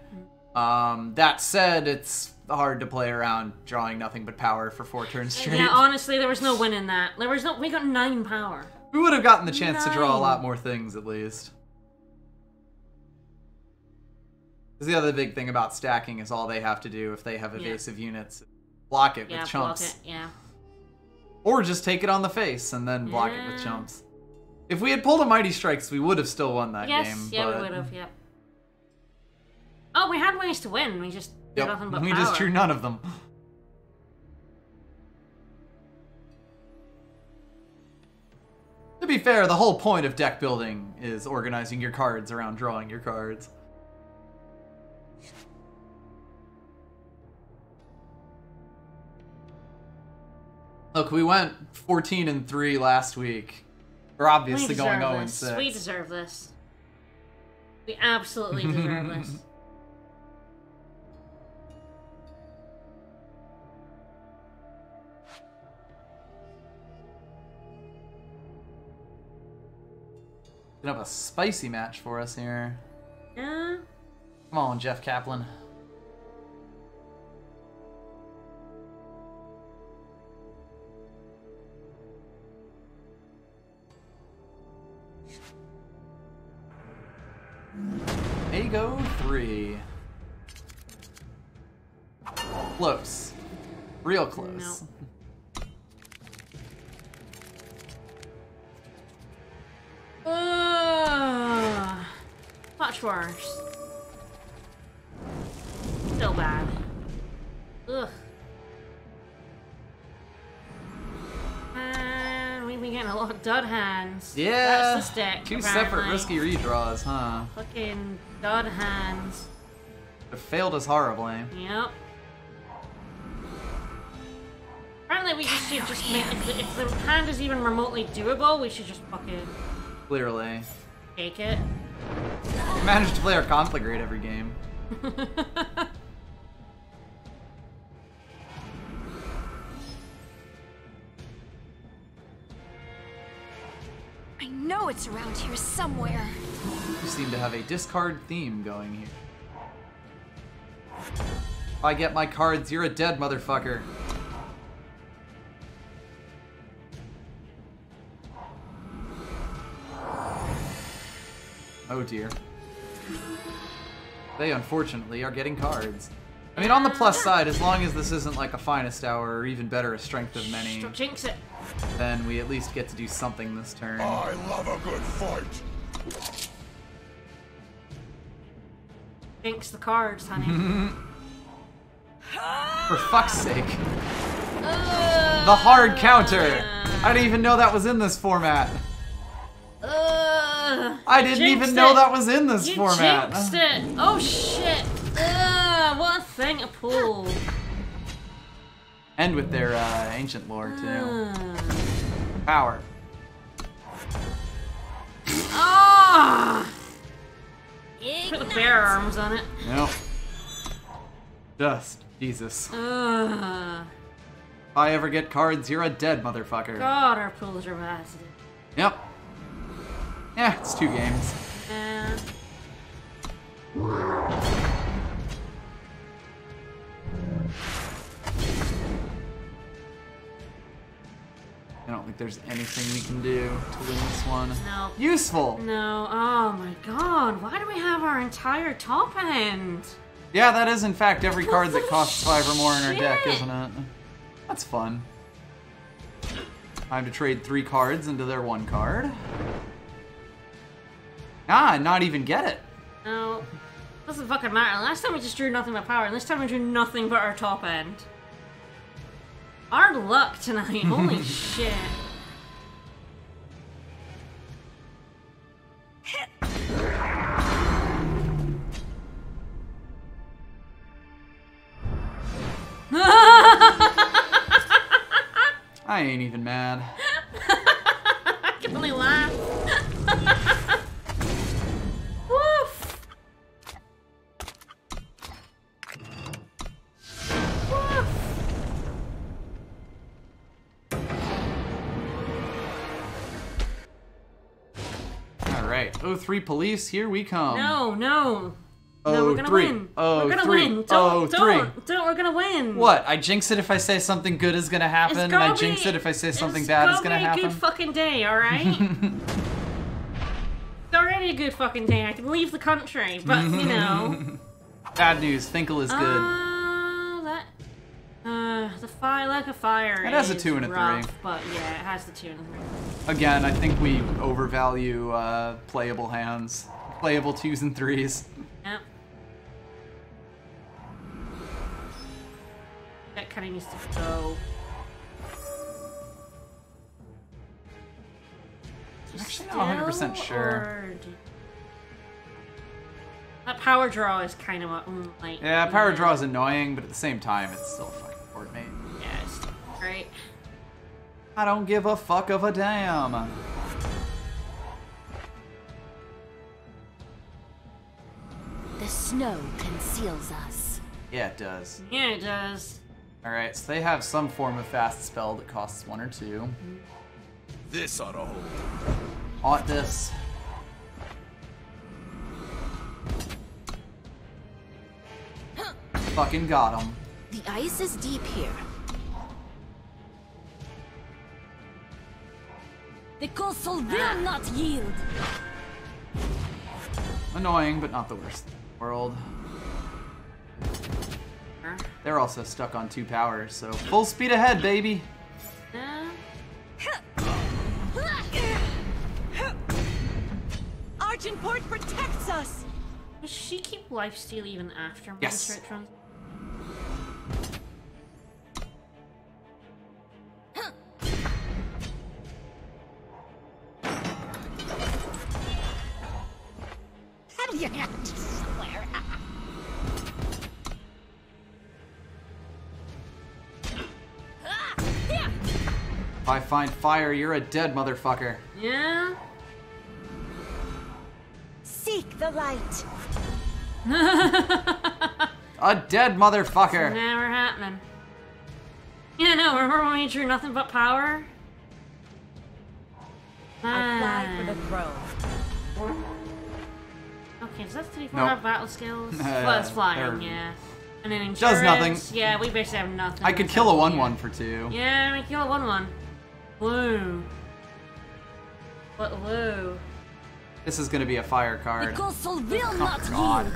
That said, it's hard to play around drawing nothing but power for 4 turns straight. Yeah, honestly, there was no win in that. We got 9 power. We would have gotten the chance to draw a 9. lot more things, at least. Because the other big thing about stacking is all they have to do if they have evasive units, block it Yeah, with block chumps. it, yeah. Or just take it on the face and then block it with chumps. If we had pulled a Mighty Strikes, we would have still won that Yes, game. yeah, but we would have, yep. Oh, we had ways to win, we just did Yep, nothing but we power. just drew none of them. To be fair, the whole point of deck building is organizing your cards around drawing your cards. Look, we went 14-3 last week. We're obviously going 0-6. We deserve this. We absolutely deserve this. Gonna have a spicy match for us here. Yeah. Come on, Jeff Kaplan. Ago 3. Close. Real close. Much worse. Still bad. Ugh. And we've been getting a lot of dud hands. Yeah. That's the stick. Two separate apparently. risky redraws, huh? Fucking dud hands. It failed us horribly. Yep. Apparently we should just make, if the hand is even remotely doable, we should just fucking Clearly. take it. We managed to play our Conflagrate every game. I know it's around here somewhere. You seem to have a discard theme going here. If I get my cards, you're a dead motherfucker. Oh dear. They unfortunately are getting cards. I mean, on the plus side, as long as this isn't like a Finest Hour or even better, a Strength of Many, Don't jinx it. then we at least get to do something this turn. I love a good fight. Jinx the cards, honey. For fuck's sake. The hard counter! I didn't even know that was in this format. I didn't even know that was in this format. Jinxed it. Oh shit. What a thing to pull. And with their ancient lore, too. Power. Ah! Put the bear arms on it. Nope. Just Jesus. If Ugh. I ever get cards, you're a dead motherfucker. God, our pulls are bad. Yep. Yeah, it's 2 games. Yeah. I don't think there's anything we can do to win this one. No. Useful! No. Oh my god. Why do we have our entire top end? Yeah, that is in fact every card that costs 5 or more in our deck, Shit. isn't it? That's fun. Time to trade 3 cards into their 1 card. Ah, not even get it. No. Doesn't fucking matter. Last time we just drew nothing but power, and this time we drew nothing but our top end. Our luck tonight. Holy shit. I ain't even mad. I can only laugh. Woof. Woof. Alright, 03 police, here we come. No, no. No, we're gonna win. We're gonna win. Don't, we're gonna win. What? I jinx it if I say something good is gonna happen, and I jinx it if I say something bad is gonna happen. It's gonna be a good fucking day, alright? It's already a good fucking day. I can leave the country, but, you know. Bad news, Finkel is good. The fire, like a fire. It has a 2 and a 3. Rough, but yeah, it has the 2 and a 3. Again, I think we overvalue playable hands. Playable 2s and 3s. Yep. That kind of needs to go. I'm actually not 100% sure. That power draw is kind of like. Yeah, power draw is annoying, but at the same time, it's still fucking Coordinate. Yeah, it's great. I don't give a fuck of a damn. The snow conceals us. Yeah, it does. Yeah, it does. Alright, so they have some form of fast spell that costs 1 or 2. This ought to hold. Ought this. Fucking got him. The ice is deep here. The coastal will not yield. Annoying, but not the worst in the world. They're also stuck on 2 powers, so full speed ahead, baby. Argenport protects us. Does she keep lifesteal even after Yes. Monster Runs? If I find fire, you're a dead motherfucker. Yeah? Seek the light. A dead motherfucker. Never happening. Yeah, no, remember when we drew nothing but power? I fly for the throne. Okay, does that 34 Nope. have battle skills? Well, it's flying, they're- yeah. And then insurance. Does nothing. Yeah, we basically have nothing. I could kill a 1/1 for 2. Yeah, we kill a 1/1. Woo. What woo? This is gonna be a fire The card. coastal will not God. yield.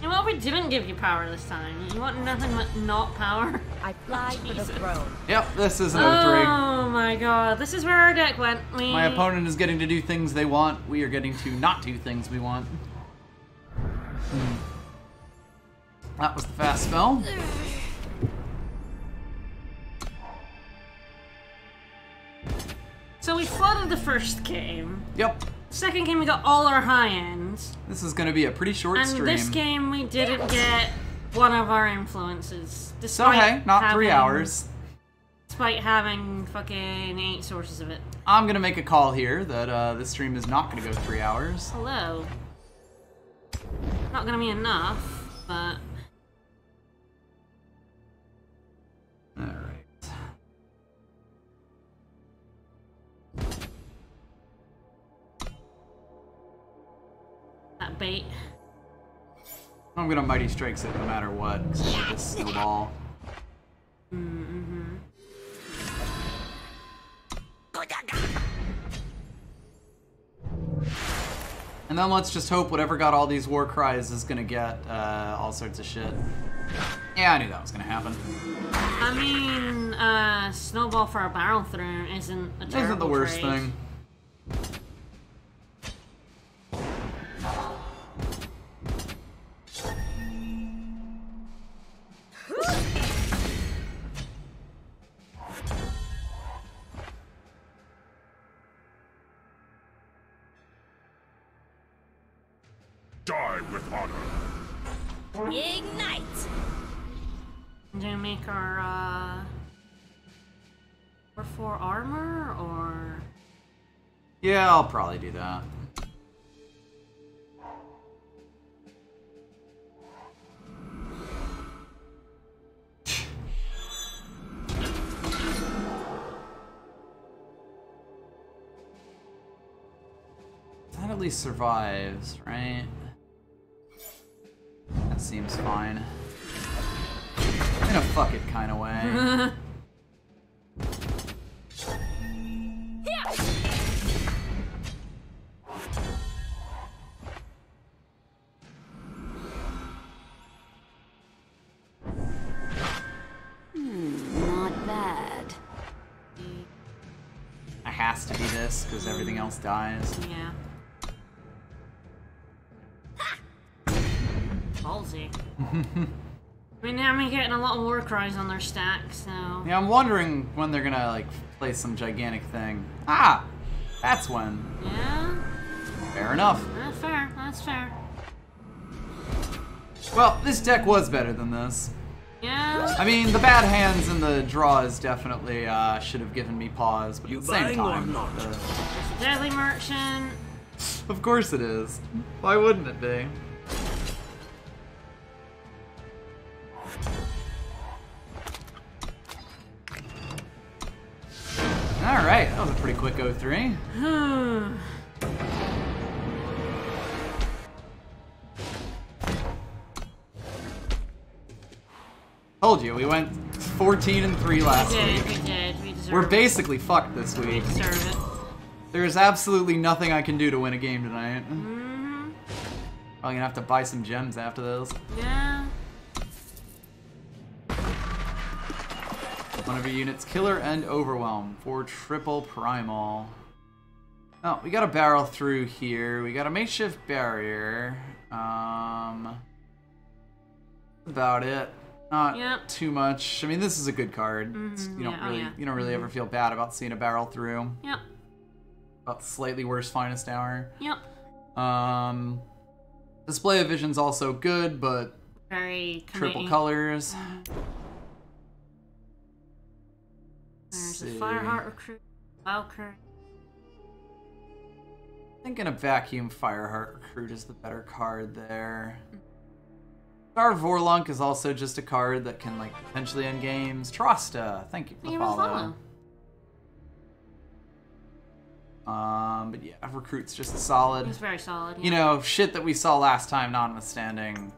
And what if we didn't give you power this time? You want nothing but not power? I fly for the throne. Yep, this is an 03. Oh my god, this is where our deck went. My opponent is getting to do things they want. We are getting to not do things we want. That was the fast spell. So we flooded the first game. Yep. Second game we got all our high ends. This is going to be a pretty short And stream. this game we didn't get one of our influences. So Despite hey, not 3 having- hours. Despite having fucking 8 sources of it. I'm going to make a call here that this stream is not going to go 3 hours. Hello. Not gonna be enough, but... Alright. That bait. I'm going to Mighty Strikes it no matter what, because I need this snowball. And then let's just hope whatever got all these war cries is gonna get all sorts of shit. Yeah, I knew that was gonna happen. I mean, snowball for a barrel through isn't a terrible Isn't the worst trade. thing. Die with honor. Ignite! Do we make our, or 4 armor, or... Yeah, I'll probably do that. That at least survives, right? That seems fine. In a fuck it kind of way. Not bad. It has to be this, because everything else dies. Yeah. Ballsy. I mean, now I'm getting a lot of war cries on their stack, so... Yeah, I'm wondering when they're gonna, like, play some gigantic thing. Ah! That's when. Yeah? Fair enough. That's fair, that's fair. Well, this deck was better than this. Yeah? I mean, the bad hands and the draws definitely should have given me pause, but You at the same buying or time... not? There's a Deadly Merchant. Of course it is. Why wouldn't it be? Alright, that was a pretty quick 0-3. Told you, we went 14-3 last week. We did. We deserve We're it. basically fucked this We week. deserve it. There's absolutely nothing I can do to win a game tonight. Mm-hmm. Probably gonna have to buy some gems after this. Yeah. One of your units, Killer and Overwhelm for triple primal. Oh, we got a barrel through here. We got a makeshift barrier. About it. Not Yep. too much. I mean, this is a good card. It's- Mhm, You don't yeah, oh, really, yeah. you don't really ever feel bad about seeing a barrel through. Yep. About slightly worse finest hour. Yep. Display of Vision's also good, but Very triple committing. colors. There's See. a Fireheart Recruit, Valkyrie. Thinking a Vacuum Fireheart Recruit is the better card there. Star Vorlunk is also just a card that can, like, potentially end games. Trosta, thank you for the follow. But yeah, Recruit's just solid. He's very solid. You know, shit that we saw last time notwithstanding.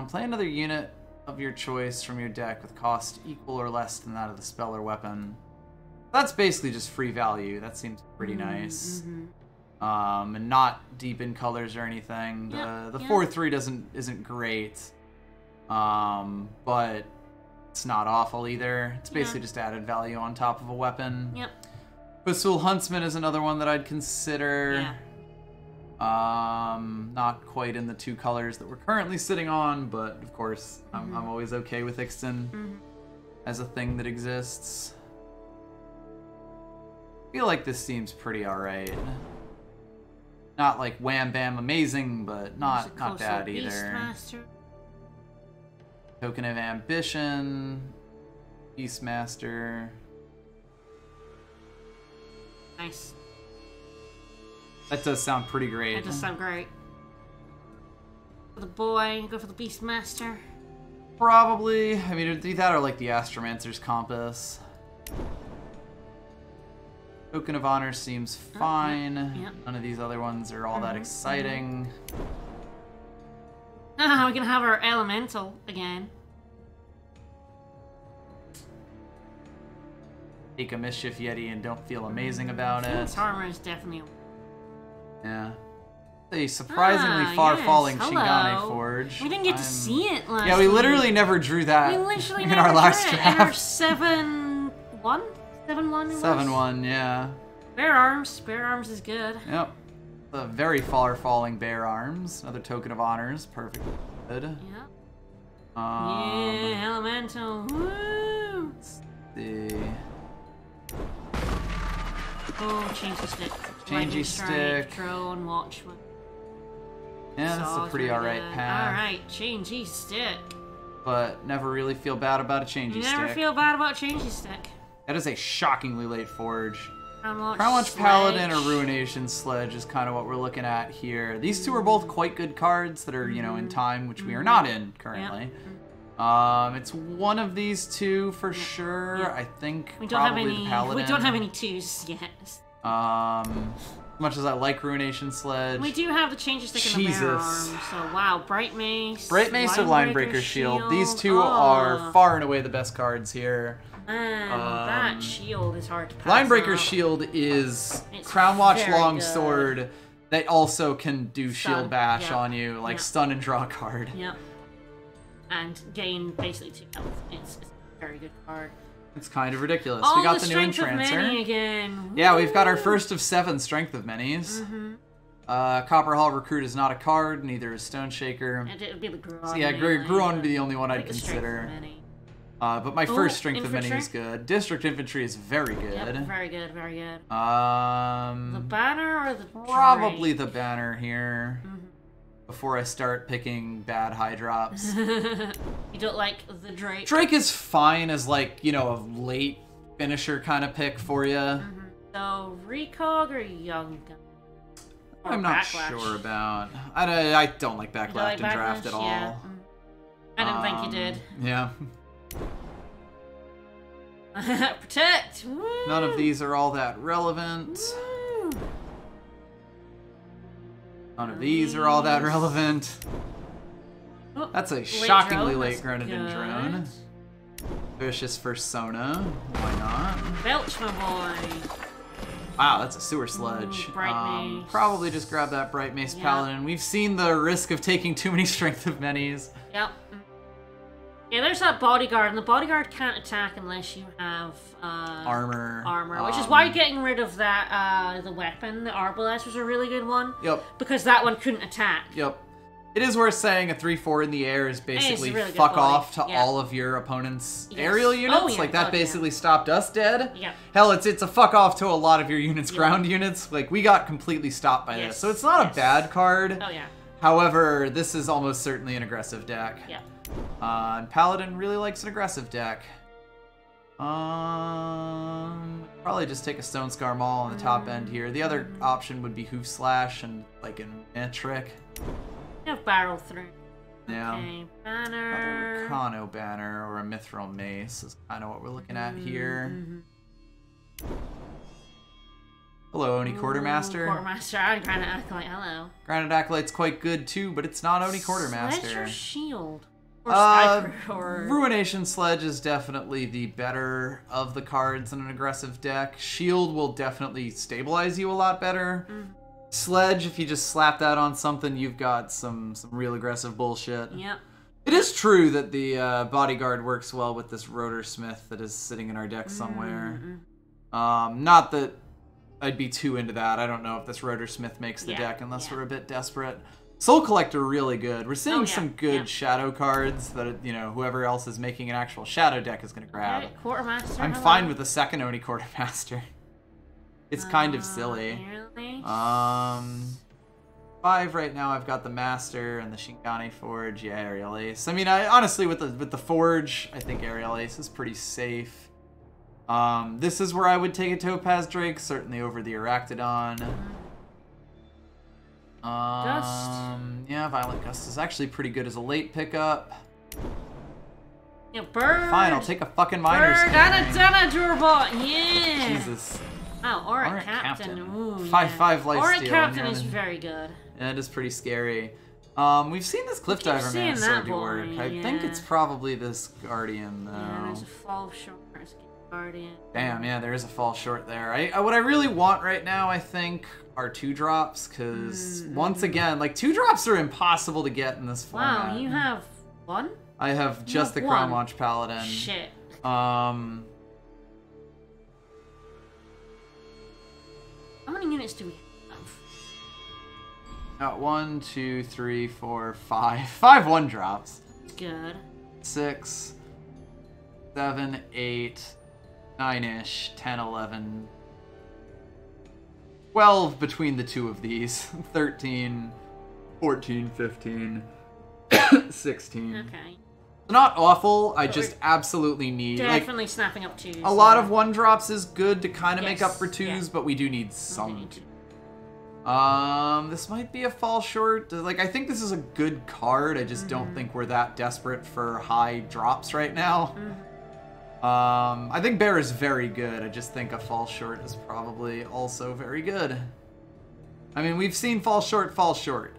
Play another unit of your choice from your deck with cost equal or less than that of the spell or weapon. That's basically just free value. That seems pretty nice. And not deep in colors or anything. The 4/3 isn't great. But it's not awful either. It's basically just added value on top of a weapon. Yep. Basul Huntsman is another one that I'd consider. Yeah. Not quite in the 2 colors that we're currently sitting on, but of course, I'm always okay with Ixton as a thing that exists. I feel like this seems pretty alright. Not like wham bam amazing, but not bad either. Beastmaster. Token of Ambition, Beastmaster. Nice. That does sound pretty great. That does sound great. For the boy, go for the Beastmaster. Probably. I mean, it'd do that or like the Astromancer's Compass. Token of Honor seems fine. Yep. None of these other ones are all that exciting. We're gonna have our Elemental again. Take a Mischief Yeti and don't feel amazing about it. Its armor is definitely... Yeah. A surprisingly far-falling yes, Shingane hello. Forge. We didn't get to see it last Yeah, we week. literally never drew that We literally in never our last drew it. Error draft. 7-1? 7-1 it was? 7-1, yeah. Bare Arms. Bare Arms is good. Yep. The very far-falling Bear Arms. Another token of honors. Perfect. Good. Yeah. Um, Yeah, Elemental. Woo! Let's see. Oh, change the stick. Changey Lightning stick. Strike, Drone, Watchman. Yeah, that's a Saw's pretty very alright good. path. Alright, changey stick. But never really feel bad about a changey You stick. never feel bad about changey stick. That is a shockingly late forge. Crown Watch Crownwatch Paladin or Sledge. Ruination Sledge is kind of what we're looking at here. These two are both quite good cards that are, you know, in time, which we are not in currently. It's one of these two for sure. Yeah. I think We don't have probably any. the Paladin. We don't have any twos yet. As much as I like Ruination Sledge. We do have the changey stick in the Bear Jesus. Arm. So wow, Bright Mace. Bright Mace or Linebreaker Shield. These two are far and away the best cards here. Man, that shield is hard to pass Linebreaker up. Shield is It's Crownwatch very Longsword that also can do Shield Stun, Bash yeah. on you, like Yeah. stun and draw a card. Yep. And gain basically 2 health. It's a very good card. It's kind of ridiculous. Oh, we got the new Strength of Entrancer. Many again. Yeah, we've got our Woo! first of 7 Strength of Minis. Copper Hall Recruit is not a card, neither is Stone Shaker. And it would be the Gruon. So yeah, anyway, Gruon would but be the only one I I'd think the Strength of consider. Many. But my Oh, first Strength of Many Infantry? is good. District Infantry is very good. Yep, very good, very good. The Um, banner or the probably Drake? the banner here. Before I start picking bad high drops. You don't like the Drake? Drake is fine as like, you know, a late finisher kind of pick for you. So Recog or Young Gun? Or I'm not Backlash? sure about. I don't like You Backlash don't like in draft Backlash? at all. Yeah. I didn't think you did. Yeah. Protect! Woo! None of these are all that relevant. Woo! None of these are all that relevant. Oh, That's a late shockingly drone, late that's Grenadin good. drone. Vicious Fursona. Why not? Belch, my boy. Wow, that's a sewer sledge. Bright Mace. Probably just grab that Bright Mace Yeah. Paladin. We've seen the risk of taking too many Strength of Minis. Yep. Yeah, there's that bodyguard, and the bodyguard can't attack unless you have Armor. armor, which is why getting rid of that the weapon, the Arbalest, was a really good one. Yep. Because that one couldn't attack. Yep. It is worth saying a 3/4 in the air is basically really good fuck body. off to Yeah. all of your opponent's Yes. aerial units. Oh, yeah. Like that Oh, yeah. basically stopped us dead. Yeah. Hell, it's a fuck off to a lot of your units' ground units. Like we got completely stopped by Yes. this. So it's not a bad card. Oh yeah. However, this is almost certainly an aggressive deck. Yeah. And Paladin really likes an aggressive deck. Probably just take a Stone Scar Maul on the top end here. The other option would be Hoof Slash and like a trick. You have Barrel Through. Yeah. Okay, Another banner. Kano banner or a Mithril Mace is kind of what we're looking at here. Hello, Oni Quartermaster. Quartermaster. I kind of act like hello. Granite Acolyte's quite good too, but it's not Oni Sledge or Quartermaster. Shield? Or Sniper? Or... Ruination Sledge is definitely the better of the cards in an aggressive deck. Shield will definitely stabilize you a lot better. Sledge, if you just slap that on something, you've got some real aggressive bullshit. Yep. It is true that the Bodyguard works well with this Rotor Smith that is sitting in our deck somewhere. Not that I'd be too into that. I don't know if this Rotor Smith makes the deck unless we're a bit desperate. Soul Collector really good. We're seeing some good shadow cards that, you know, whoever else is making an actual shadow deck is going to grab. Okay, Quartermaster. I'm hello. fine with the second Oni Quartermaster. It's kind of silly. Really? 5 right now. I've got the Master and the Shingane Forge. Yeah, Aerial Ace. I mean, honestly with the Forge, I think Aerial Ace is pretty safe. This is where I would take a Topaz Drake, certainly over the Arachnodon. Gust. Yeah, Violent Gust is actually pretty good as a late pickup. Yeah, Bird. Fine, I'll take a fucking Miner's Bird Cane. and a Durbot. Yeah. Jesus. Oh, Auric Auric Captain. Captain. Ooh, 5/5 lifesteal, Auric and Captain you're is in- very good. Yeah, it is pretty scary. We've seen this Cliff keep Diver seeing man start that to work. boy, I think yeah. it's probably this Guardian though. Yeah, there's a fall short. Guardian. Damn, yeah, there is a fall short there. What I really want right now, I think, are 2-drops, because once again, like 2-drops are impossible to get in this format. Wow, you have one? I have just the have Crown one. Watch Paladin. Shit. How many units do we have? got 1, 2, 3, 4, 5. 5 1-drops. Good. 6, 7, 8, 9-ish, 10, 11. 12 between the two of these. 13, 14, 15, 16. Okay. Not awful, I just absolutely need... Definitely like, snapping up 2s. a lot of 1-drops is good to kind of make up Yes, for 2s, yeah. but we do need some need 2s. This might be a fall short. Like, I think this is a good card. I just don't think we're that desperate for high drops right now. I think Bear is very good. I just think a fall short is probably also very good. I mean, we've seen fall short,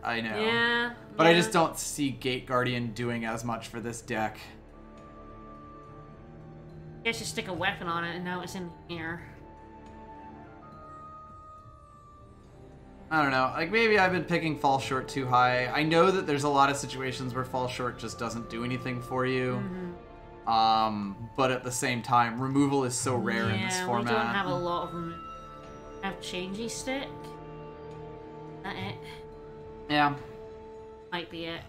I know. Yeah. But I just don't see Gate Guardian doing as much for this deck. Guess you stick a weapon on it and now it's in the air. I don't know. Like, maybe I've been picking fall short too high. I know that there's a lot of situations where fall short just doesn't do anything for you. But at the same time, removal is so rare in this format. We don't have a lot of removal. I have Changey Stick. That it? Yeah. Might be it.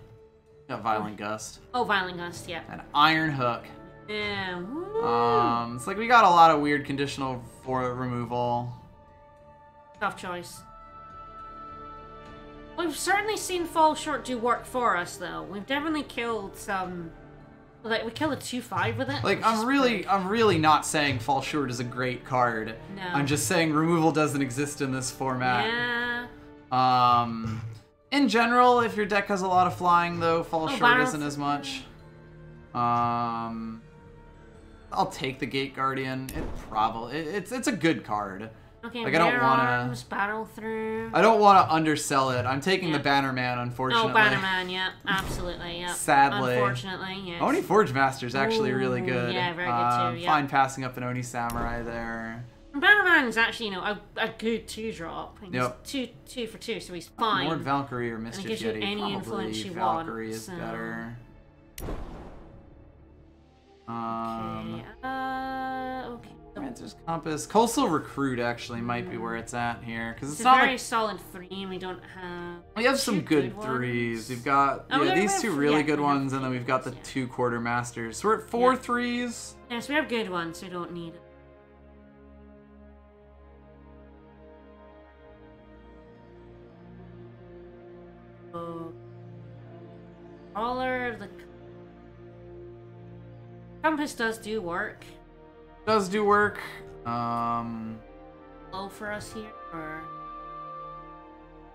Got Violent Gust. Oh, Violent Gust, yeah. And Iron Hook. Yeah. Woo. It's like we got a lot of weird conditional for removal. Tough choice. We've certainly seen Fall Short do work for us, though. We've definitely killed some... Like, we killed a 2-5 with it. Like, I'm really not saying Fall Short is a great card. No. I'm just saying removal doesn't exist in this format. Yeah. In general, if your deck has a lot of flying, though, Fall Short Battle- isn't as much. I'll take the Gate Guardian. It's a good card. Okay, Like, I don't Rare wanna- Arms, Battle Through. I don't want to undersell it. I'm taking the Yeah. Bannerman, unfortunately. Oh, Bannerman, yeah. Absolutely, yeah. Sadly. Unfortunately, yes. Oni Forge Master's actually really Ooh, good. yeah, very good too, yeah. Fine passing up an Oni Samurai there. Bannerman is actually, you know, a good 2-drop. He's Yep. two for 2, so he's fine. Lord Valkyrie or Mischief gives you Yeti, any probably influence you Valkyrie want, is so- better. Okay, okay. Rancer's Compass. Coastal Recruit actually might be where it's at here, because It's it's a not very like solid 3, and we don't have... we have some two good ones. 3s. We've got Oh, yeah, we these have- two really yeah, good we have ones, and then we've got the yeah. 2 Quartermasters. So we're at 4 Yeah. 3s. Yes, we have good ones, so we don't need it. Oh. Caller of the... Compass does do work. Does do work. Low for us here, or...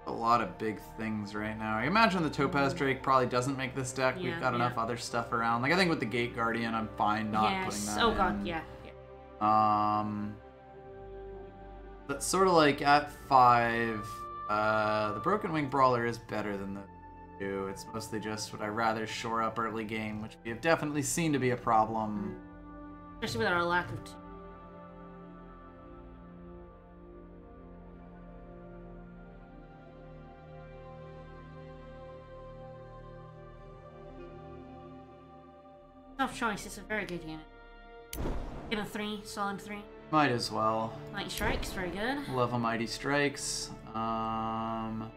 A lot of big things right now. I imagine the Topaz Drake probably doesn't make this deck. Yeah, We've got enough other stuff around. Like, I think with the Gate Guardian, I'm fine not putting Yes. that Oh in. god, yeah. But sort of like at 5, the Broken Wing Brawler is better than the 2. It's mostly just would I rather shore up early game, which we have definitely seen to be a problem. Especially with our lack of... Tough choice, it's a very good unit. Get a 3, solid 3. Might as well. Light Strikes, very good. Love a Mighty Strikes. I'm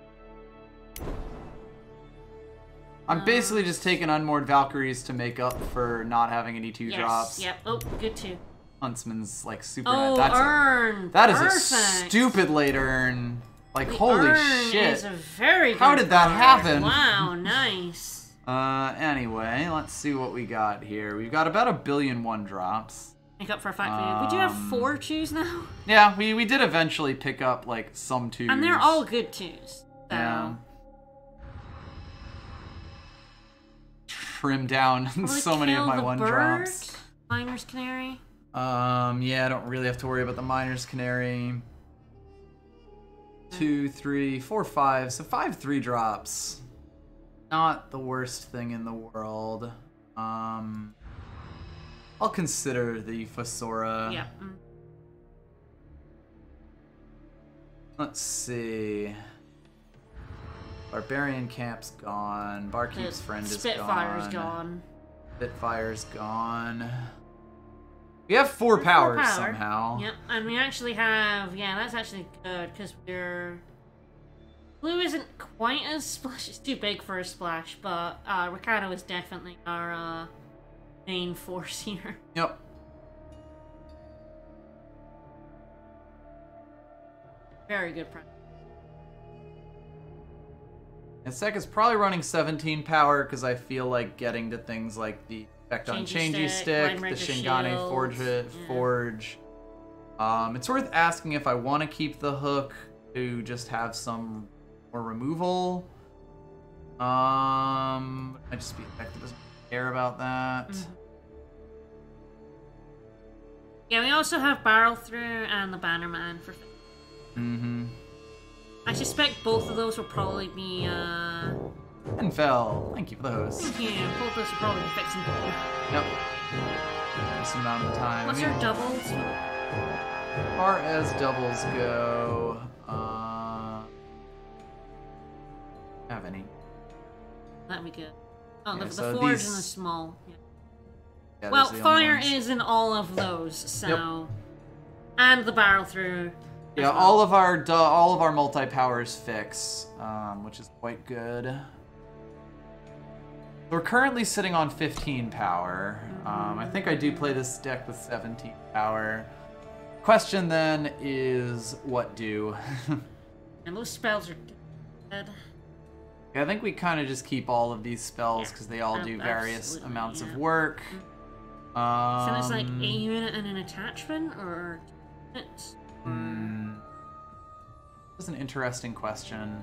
basically just taking Unmoored Valkyries to make up for not having any 2 drops. Yep. Oh, good too. Huntsman's like super. Oh, That's Urn! that is Perfect. a stupid late Urn. Like, The holy Urn shit. is a very good How did that card. happen? Wow, nice. Anyway, let's see what we got here. We've got about 1 billion 1-drops. Make up for a fact we do have 4 2s now. Yeah, we did eventually pick up, like, some 2s. And they're all good 2s. So. Yeah. Trim down Probably so many of kill my the 1-drops. bird, Miner's Canary. Yeah, I don't really have to worry about the Miner's Canary. 2, 3, 4, 5. So 5 3-drops. Not the worst thing in the world. I'll consider the Fosora. Yeah. Let's see. Barbarian Camp's gone. Barkeep's friend is gone. Spitfire's gone. Spitfire's gone. We have 4 powers power. somehow. Yep, and we actually have... Yeah, that's actually good, because we're... Blue isn't quite as splash. It's too big for a splash, but Ricardo is definitely our main force here. Yep. Very good friend. And Sek is probably running 17 power because I feel like getting to things like the effect on Changey Stick, the Shingane Forge. It's worth asking if I want to keep the hook to just have some more removal. Might just be effective, doesn't care about that. Yeah, we also have Barrel Through and the Bannerman for... I suspect both of those will probably be, Enfell, thank you for the host. Yeah, both of those will probably be fixing. Yep. Decent amount of time. What's our doubles? As far as doubles go, have any? That'd be good. Oh, Yeah, the so Forge these- and the Small. Yeah. Yeah, Well, those are the only Fire ones. is in all of those, so... And the Barrel Through. Yeah, all of our multi-powers fix, which is quite good. We're currently sitting on 15 power. I think I do play this deck with 17 power. Question then is, what do? And those spells are dead. Yeah, I think we kind of just keep all of these spells because they all do various Absolutely, amounts of yeah. work. So it's like a unit and an attachment, or... That's an interesting question.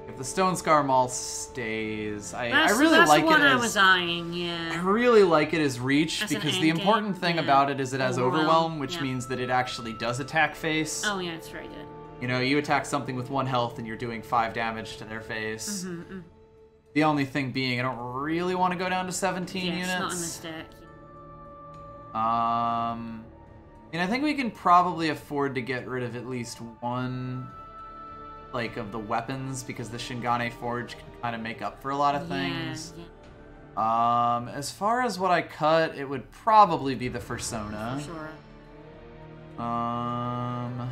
If the Stone Scar Maul stays, I really that's like the one it I as... was eyeing, I yeah. really like it as reach As an because the endgame, important thing yeah. about it is it has overwhelm, which yeah. means that it actually does attack face. Oh yeah, it's very good. You know, you attack something with 1 health and you're doing 5 damage to their face. The only thing being, I don't really want to go down to 17 Yeah, units. it's not in this deck. And I think we can probably afford to get rid of at least one, like, of the weapons because the Shingane Forge can kind of make up for a lot of things. Yeah. As far as what I cut, it would probably be the Fursona. Sure. On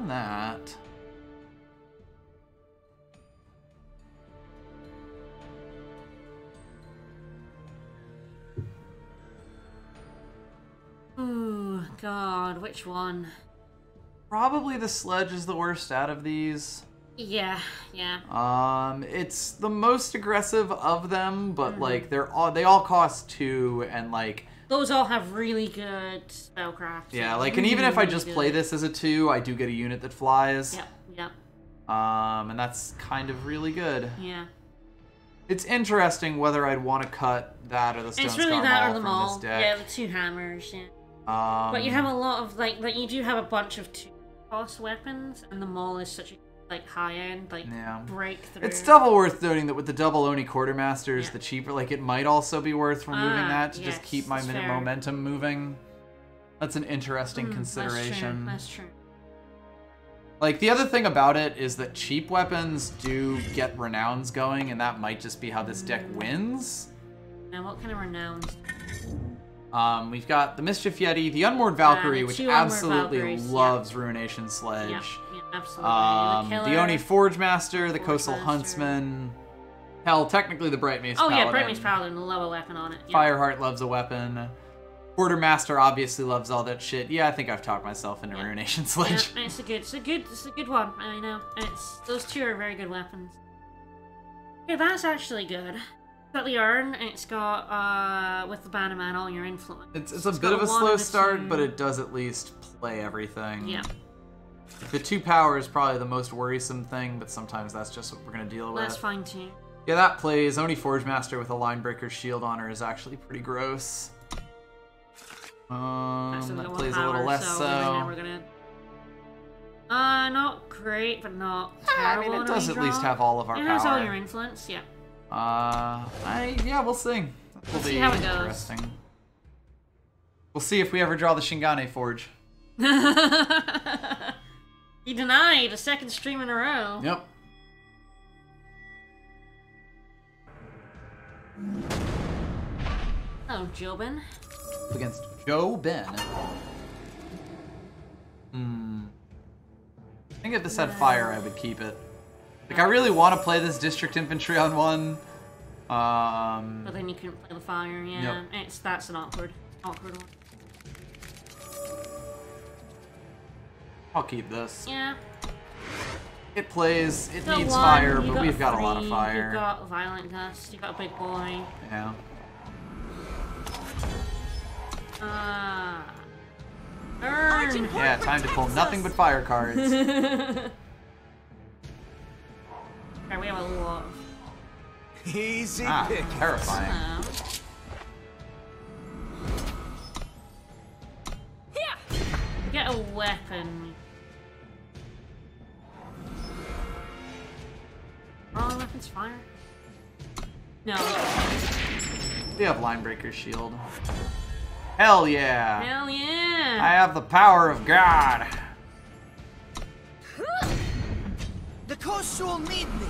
that. Ooh, God, which one? Probably the Sledge is the worst out of these. Yeah, yeah. It's the most aggressive of them, but like they all cost 2, and like Those all have really good spellcraft. yeah, like and even if I just really play good. this as a 2, I do get a unit that flies. Yep, yep, And that's kind of really good. yeah. It's interesting whether I'd want to cut that or the Stone It's really Scar that Maul or the from Maul. this deck. Yeah, the 2 hammers, yeah. But you have a lot of, like you do have a bunch of 2-cost weapons, and the Maul is such a, high-end, Yeah. breakthrough. It's double worth noting that with the double Oni Quartermasters, Yeah. the cheaper, like, it might also be worth removing that to just yes, keep my that's fair. momentum moving. That's an interesting consideration. That's true. Like, the other thing about it is that cheap weapons do get renowns going, and that might just be how this deck wins. Now, what kind of renowns? We've got the Mischief Yeti, the Unmoored Valkyrie, the which 2 Unmoored absolutely Valkyries, yeah. loves Ruination Sledge. Yeah, absolutely. The Oni Forge Master, the Forge Coastal Master. Huntsman. Hell, technically the Bright Mace Oh Paladin. yeah, Bright Mace Paladin, the lower weapon on it. Yeah. Fireheart loves a weapon. Quartermaster obviously loves all that shit. Yeah, I think I've talked myself into Ruination Sledge. Yeah, it's a good one. I know. Those 2 are very good weapons. Yeah, that's actually good. It's got the urn, and it's got with the Bannerman all your influence. It's a bit of a slow start, but it does at least play everything. Yeah. The 2 power is probably the most worrisome thing, but sometimes that's just what we're gonna deal with. That's fine too. Yeah, that plays. Oni Forge Master with a Linebreaker shield on her is actually pretty gross. That plays a little less so. We're gonna. Not great, but not terrible. I mean, it in does at redraw. least have all of our It power. has all your influence, yeah. Yeah, we'll see. That'll We'll be see how it goes. interesting. We'll see if we ever draw the Shingane Forge. He denied a second stream in a row. Yep. Oh, Jobin. Against Joe Ben. I think if this had fire, I would keep it. Like, I really want to play this District Infantry on one. But then you couldn't play the fire, yeah. Yep. That's an awkward one. I'll keep this. Yeah. It plays, it Got needs one, fire, you but we've got a lot of three, fire. You've got Violent Gust, you've got a big boy. Yeah. Burn! Yeah, time to pull nothing but fire cards. Okay, we have a lot of... Easy pick. Terrifying. Get a weapon. All weapons fire? No. We have Linebreaker's Shield. Hell yeah! Hell yeah! I have the power of God! The coast will need me.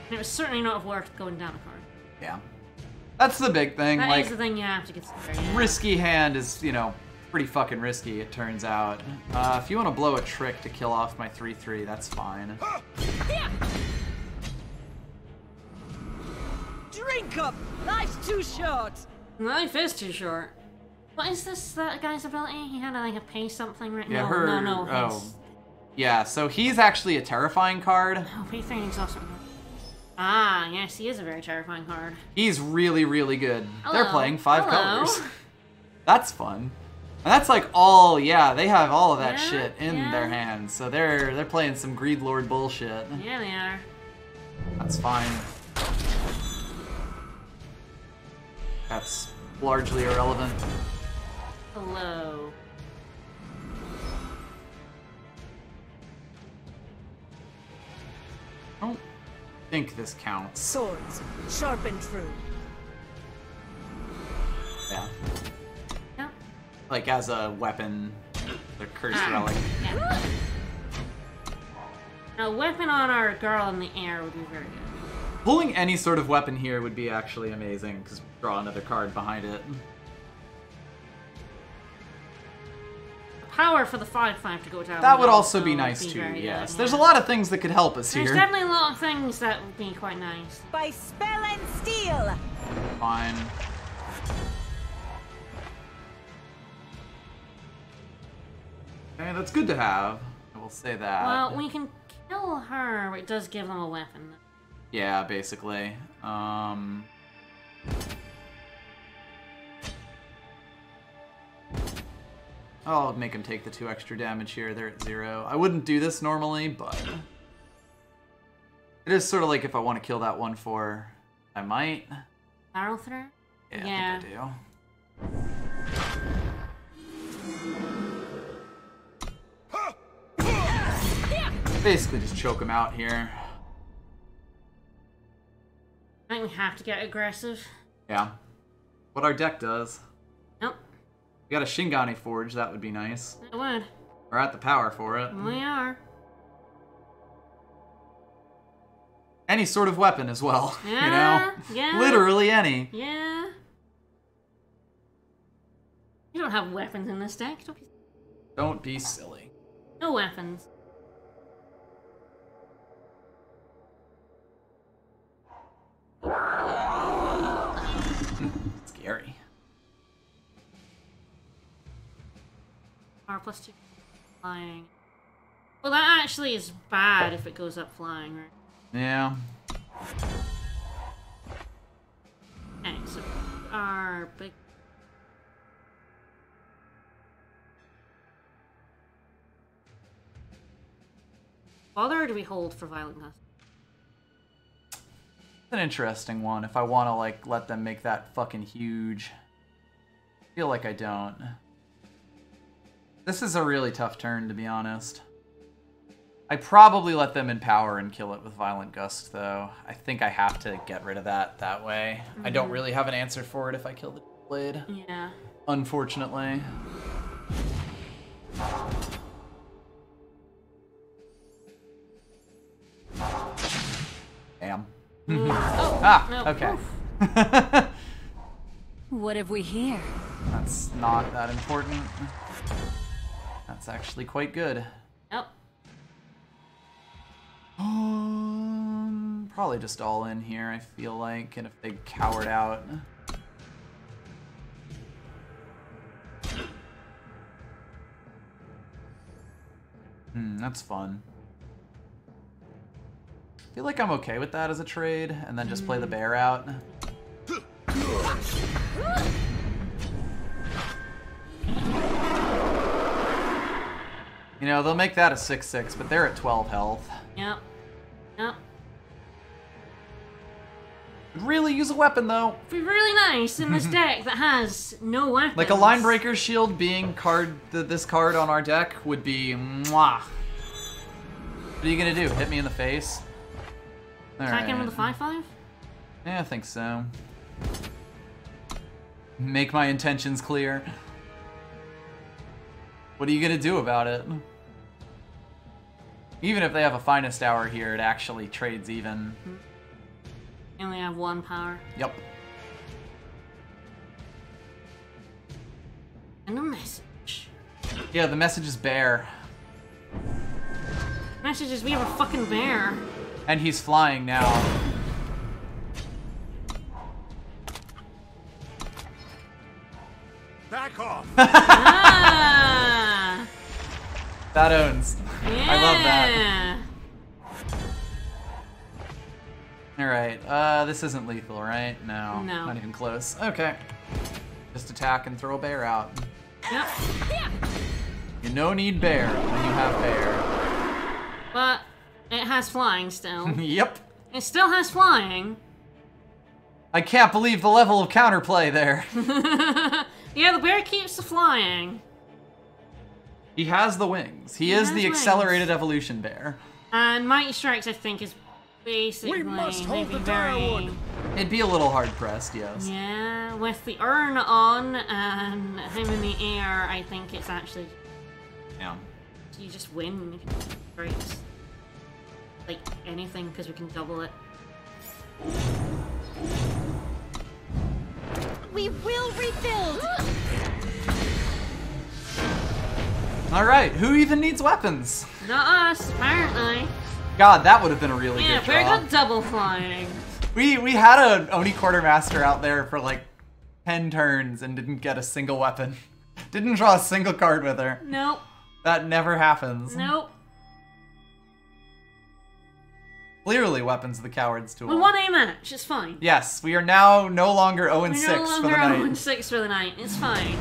And it was certainly not worth going down a card. Yeah. That's the big thing, That like, is the thing you have to consider, yeah. risky hand is, you know, pretty fucking risky, it turns out. If you want to blow a trick to kill off my 3/3, that's fine. Drink up! Life's too short! Life is too short. What is this guy's ability? He had like a pay something right Yeah, now. No, oh. Yeah, so he's actually a terrifying card. Oh, pay 3 exhaustion. Ah, yes, he is a very terrifying card. He's really, really good. They're Hello. playing 5 Hello. colors. That's fun. And that's like all, yeah, they have all of that Yeah, shit in yeah. their hands. So they're playing some Greed Lord bullshit. Yeah, they are. That's fine. That's largely irrelevant. Hello. I don't think this counts. Swords, sharp and true. Yeah. Yep. Like as a weapon, the cursed relic. Yeah. A weapon on our girl in the air would be very good. Pulling any sort of weapon here would be actually amazing, because we draw another card behind it. Power for the 5/5 to go down. That would also also be nice be too, very yes. good, There's yeah. a lot of things that could help us There's here. definitely a lot of things that would be quite nice. By spell and steel! Fine. Okay, that's good to have. I will say that. Well, we can kill her, but it does give them a weapon. Yeah, basically. I'll make him take the 2 extra damage here. They're at 0. I wouldn't do this normally, but it is sort of like if I want to kill that 1/4, I might. Barrel through? Yeah, I think I do. Basically just choke him out here. I think we have to get aggressive. Yeah. What our deck does. Nope. We got a Shingane Forge, that would be nice. It would. We're at the power for it. We are. Any sort of weapon as well, Yeah, you know? yeah. Literally any. Yeah. You don't have weapons in this deck. Don't be silly. No weapons. Scary. Power +2 flying. Well, that actually is bad if it goes up flying, right? Yeah. Okay, so our big. Bother or do we hold for Violent Gust? It's an interesting one if I want to, like, let them make that fucking huge. I feel like I don't. This is a really tough turn, to be honest. I probably let them empower and kill it with Violent Gust, though. I think I have to get rid of that way. I don't really have an answer for it if I kill the blade. Yeah. Unfortunately. Damn. Oh, Ah, no. okay. Oof. What have we here? That's not that important. That's actually quite good. Yep. Probably just all in here, I feel like, and if they cowered out. That's fun. I feel like I'm okay with that as a trade, and then just play the bear out. You know, they'll make that a 6/6, but they're at 12 health. Yep. Yep. Really use a weapon, though. It'd be really nice in this deck that has no weapons. Like a Line Breaker Shield being this card on our deck would be mwah. What are you gonna do? Hit me in the face? Attack him Alright. with a 5/5? Yeah, I think so. Make my intentions clear. What are you gonna do about it? Even if they have a Finest Hour here, it actually trades even. You only have 1 power. Yep. And a message. Yeah, the message is bear. Message is we have a fucking bear. And he's flying now. Back off! Ah! That owns. Yeah. I love that. Alright, this isn't lethal, right? No. No. Not even close. Okay. Just attack and throw a bear out. Yep. You no need bear when you have bear. But it has flying still. Yep. It still has flying. I can't believe the level of counterplay there. Yeah, the bear keeps the flying. He has the wings. He has is the wings. accelerated evolution bear. And Mighty Strikes, I think, is basically must hold maybe the very... Direwood. It'd be a little hard pressed, yes. Yeah, with the urn on and him in the air, I think it's actually... Yeah. You just win if you strikes. Like anything, because we can double it. We will rebuild! Alright, who even needs weapons? Not us, apparently. God, that would have been a really Yeah, good very draw. good double flying. We had an Oni Quartermaster out there for like 10 turns and didn't get a single weapon. Didn't draw a single card with her. Nope. That never happens. Nope. Clearly weapons of the coward's tool. We won a match, it's fine. Yes, we are now no longer 0-6 We're no for the longer night. 0-6 for the night, it's fine.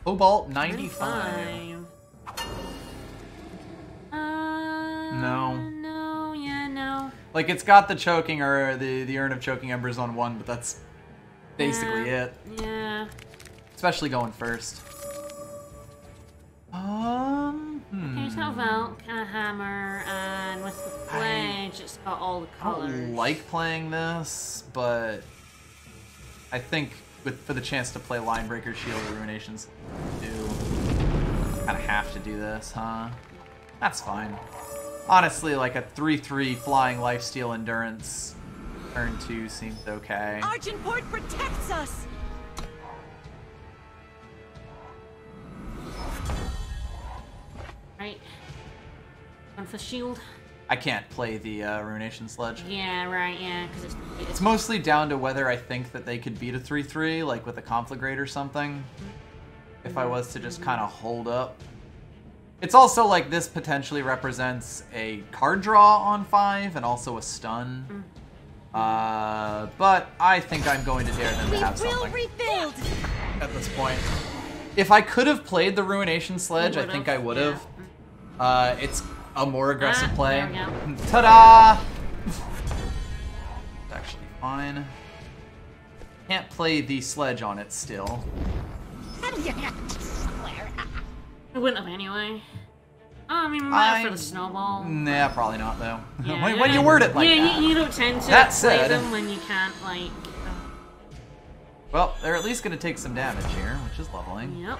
Cobalt 95. 95. No. No, yeah, no. Like, it's got the choking or the Urn of Choking Embers on one, but that's basically it. Yeah. Especially going first. Okay, it's got a Valk and a hammer, and with the pledge, it's got all the I colors. don't like playing this, but I think for the chance to play Line Breaker Shield or Ruinations, kind of have to do this, huh? That's fine. Honestly, like a 3/3 flying lifesteal endurance turn 2 seems okay. Argenport protects us! Right. One for shield. I can't play the Ruination Sledge. Yeah, right, yeah, because It's mostly down to whether I think that they could beat a 3/3, like with a Conflagrate or something. If I was to just kind of hold up. It's also like this potentially represents a card draw on 5 and also a stun. But I think I'm going to dare them to We have will something rebuild! at this point. If I could have played the Ruination Sledge, I think I would have. It's a more aggressive play. There we go. Ta-da! It's actually fine. Can't play the sledge on it still. We wouldn't have anyway. I mean, we might for the snowball. Nah, probably not though. Yeah, when you word it like yeah, that. you don't tend to That play said- them when you can't, like... Well, they're at least gonna take some damage here, which is lovely. Yep.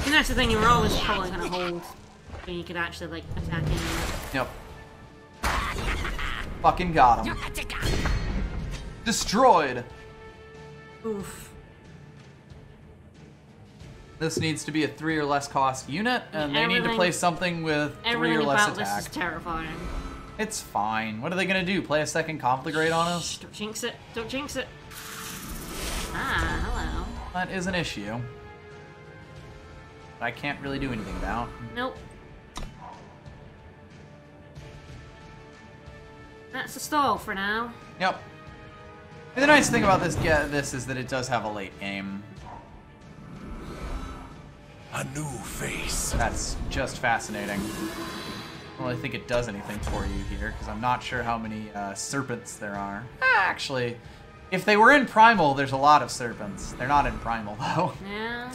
And that's the thing, you were always probably gonna hold when you could actually, like, attack anyone. Yep. Fucking got him. Destroyed. Oof. This needs to be a 3 or less cost unit, and they need to Everything- play something with 3 Everything or less about attack. this is terrifying. It's fine. What are they gonna do? Play a second conflagrate on us? Shh, don't jinx it. Don't jinx it. Ah, hello. That is an issue. I can't really do anything about. Nope. That's a stall for now. Yep. And the nice thing about this is that it does have a late game. A new face. That's just fascinating. Well, I think it does anything for you here, because I'm not sure how many serpents there are. Actually, if they were in Primal, there's a lot of serpents. They're not in Primal, though. Yeah.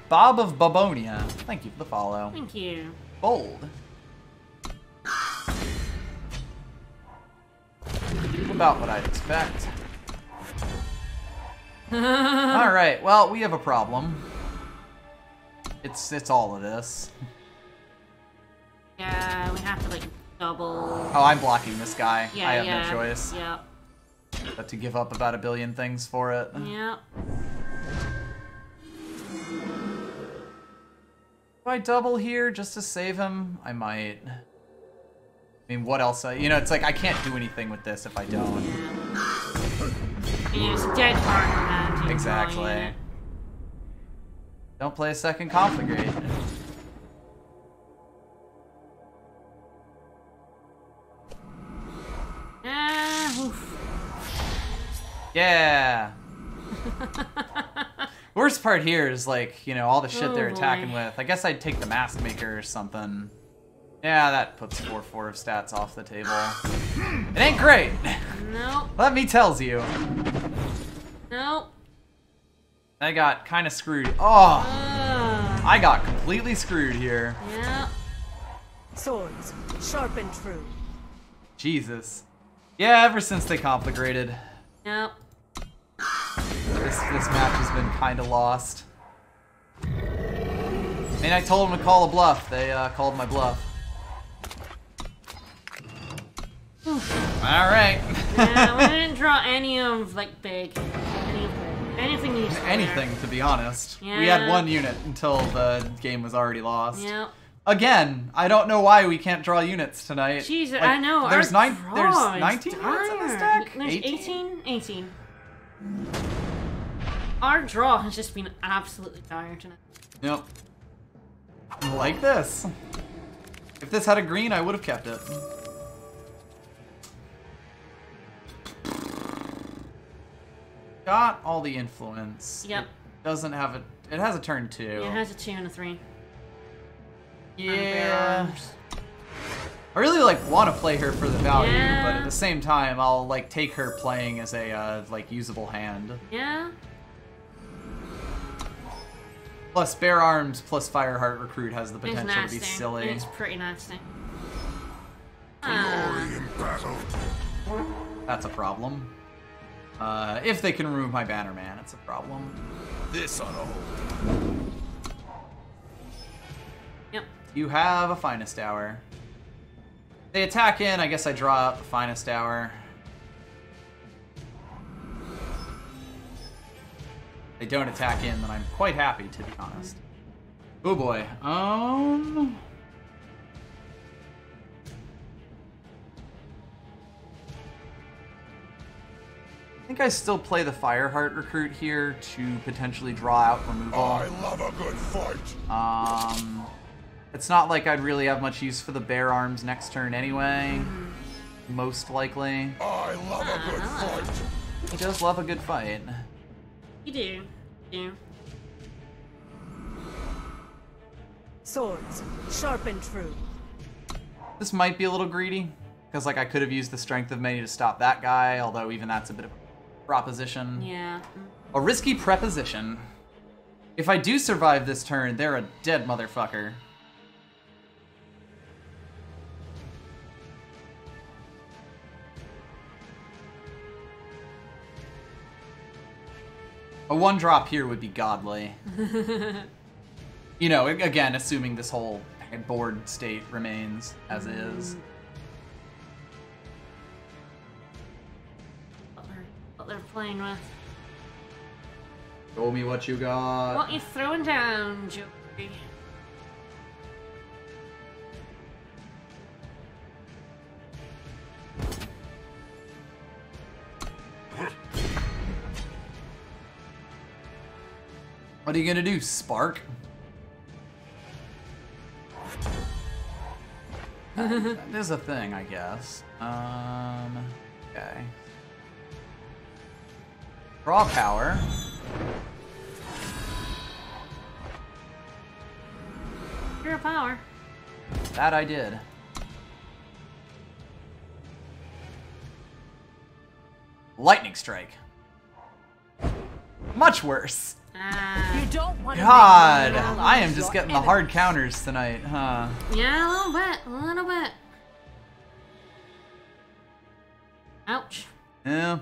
Bob of Babonia. Thank you for the follow. Thank you. Bold. About what I'd expect. Alright, well, we have a problem. It's all of this. Yeah, we have to, like, double... Oh, I'm blocking this guy. Yeah, I have yeah. no choice Yep. but to give up about 1 billion things for it. Yep. Do I double here just to save him? I might. I mean, what else? You know, it's like I can't do anything with this if I don't. Yeah, it's dead hard to Exactly. Don't play a second conflagrate. Oof. Yeah. Worst part here is like, you know, all the shit they're Oh, attacking boy. with. I guess I'd take the Mask Maker or something. Yeah, that puts 4/4 of stats off the table. It ain't great. Nope. Let me tells you. Nope. I got kind of screwed. Oh, Ugh. I got completely screwed here. Yep. Swords, sharp and true. Jesus. Yeah, ever since they conflagrated, Yep. this match has been kind of lost. I mean, I told them to call a bluff. They called my bluff. All right. Yeah, we didn't draw any of, like, big. Anything useful. Anything, to be honest. We Yeah. had 1 unit until the game was already lost. Yep. Again, I don't know why we can't draw units tonight. Jeez, Like, I know. There's our there's draw is 19 units in this dire. deck. There's 18. Our draw has just been absolutely dire tonight. Yep. Like this. If this had a green, I would have kept it. Got all the influence. Yep. It doesn't have a. It has a turn 2. Yeah, it has a 2 and a 3. Yeah. I really want to play her for the value, Yeah. but at the same time, I'll take her playing as a usable hand. Yeah. Plus, Bear Arms plus Fireheart Recruit has the It's potential to nasty. be silly. It's pretty nasty. Glory in battle. That's a problem. If they can remove my Bannerman, it's a problem. This on a hold. Yep. You have a Finest Hour. They attack in, I guess I draw out the Finest Hour. They don't attack in, then I'm quite happy, to be honest. Oh boy. I think I still play the Fireheart Recruit here to potentially draw out removal. I love a good fight. It's not like I'd really have much use for the Bear Arms next turn anyway. Most likely. I love a good fight. He does love a good fight. You do. You do. Swords, sharp and true. This might be a little greedy, because I could have used the Strength of Many to stop that guy, although even that's a bit of proposition. Yeah. A risky preposition. If I do survive this turn, they're a dead motherfucker. A 1-drop here would be godly. You know, again, assuming this whole board state remains as is. What they're playing with. Show me what you got. What you throwing down, Joey? What are you gonna do, Spark? There's a thing, I guess. Okay. Draw power. Pure power. That I did. Lightning strike. Much worse. You don't want to God, make me I am lose just your getting the hard counters tonight, huh? Yeah, a little bit. A little bit. Ouch. Yeah.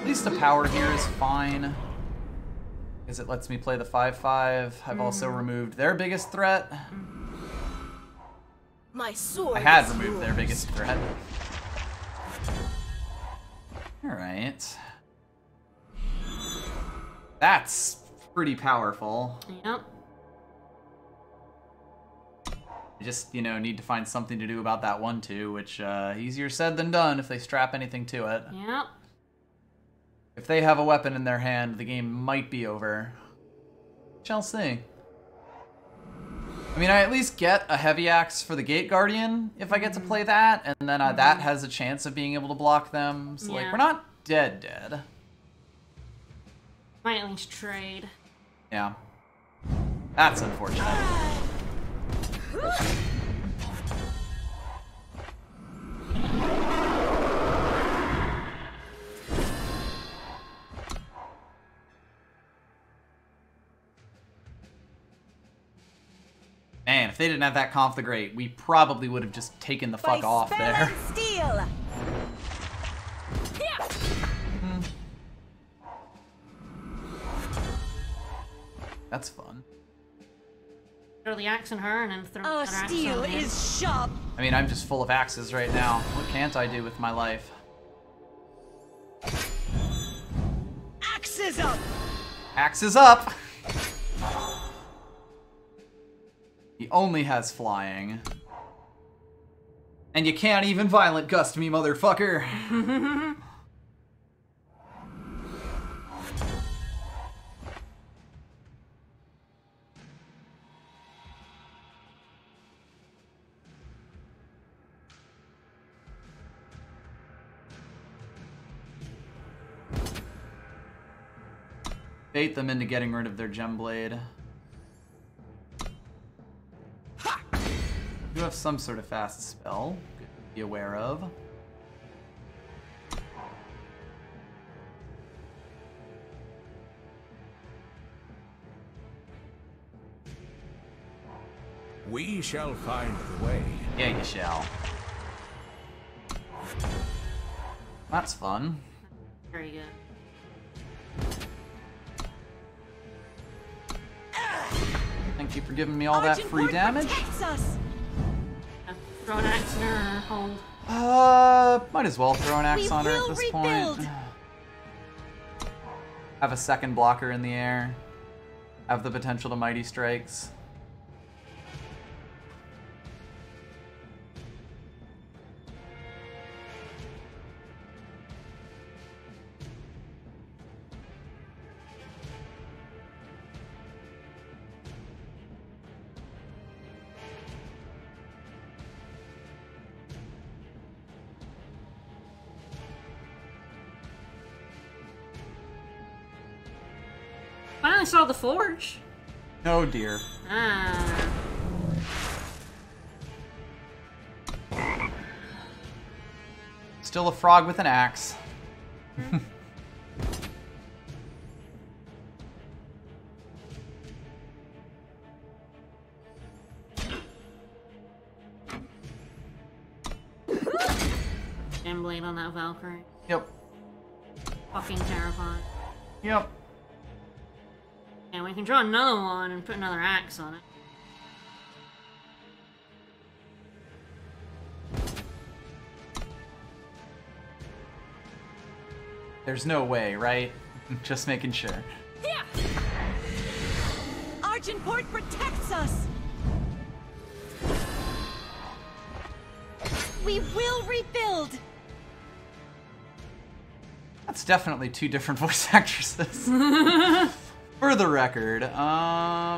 At least a power here is fine. Because it lets me play the 5/5. I've also removed their biggest threat. My sword. I had is removed their yours. biggest threat. Alright. That's pretty powerful. Yep. I just, you know, need to find something to do about that 1/2, which, easier said than done if they strap anything to it. Yep. If they have a weapon in their hand, the game might be over. Shall see. I mean, I at least get a heavy axe for the Gate Guardian if I get to play that, and then that has a chance of being able to block them. So, like, Yeah. we're not dead. Might at least trade. Yeah. That's unfortunate. Man, if they didn't have that Conf the Great, we probably would have just taken the fuck By off spell there. and steel. That's fun. Throw the axe in her and then throw Our another axe steel on him. is sharp. I mean, I'm just full of axes right now. What can't I do with my life? Axes up. Axes up! He only has flying. And you can't even violent gust me, motherfucker! Bait them into getting rid of their gem blade. You have some sort of fast spell. Good to be aware of. We shall find the way. Yeah, you shall. That's fun. Very good. Thank you for giving me all that Argent free Ward damage. protects us. Throw an axe in her hold. Might as well throw an axe We on her at will this rebuild. point. Have a second blocker in the air. Have the potential to mighty strikes. Finally saw the forge. Oh dear. Ah. Still a frog with an axe. Gem blade on that Valkyrie. Yep. Fucking terrifying. Yep. And we can draw another one and put another axe on it. There's no way, right? Just making sure. Yeah. Argenport protects us. We will rebuild. That's definitely two different voice actresses. For the record,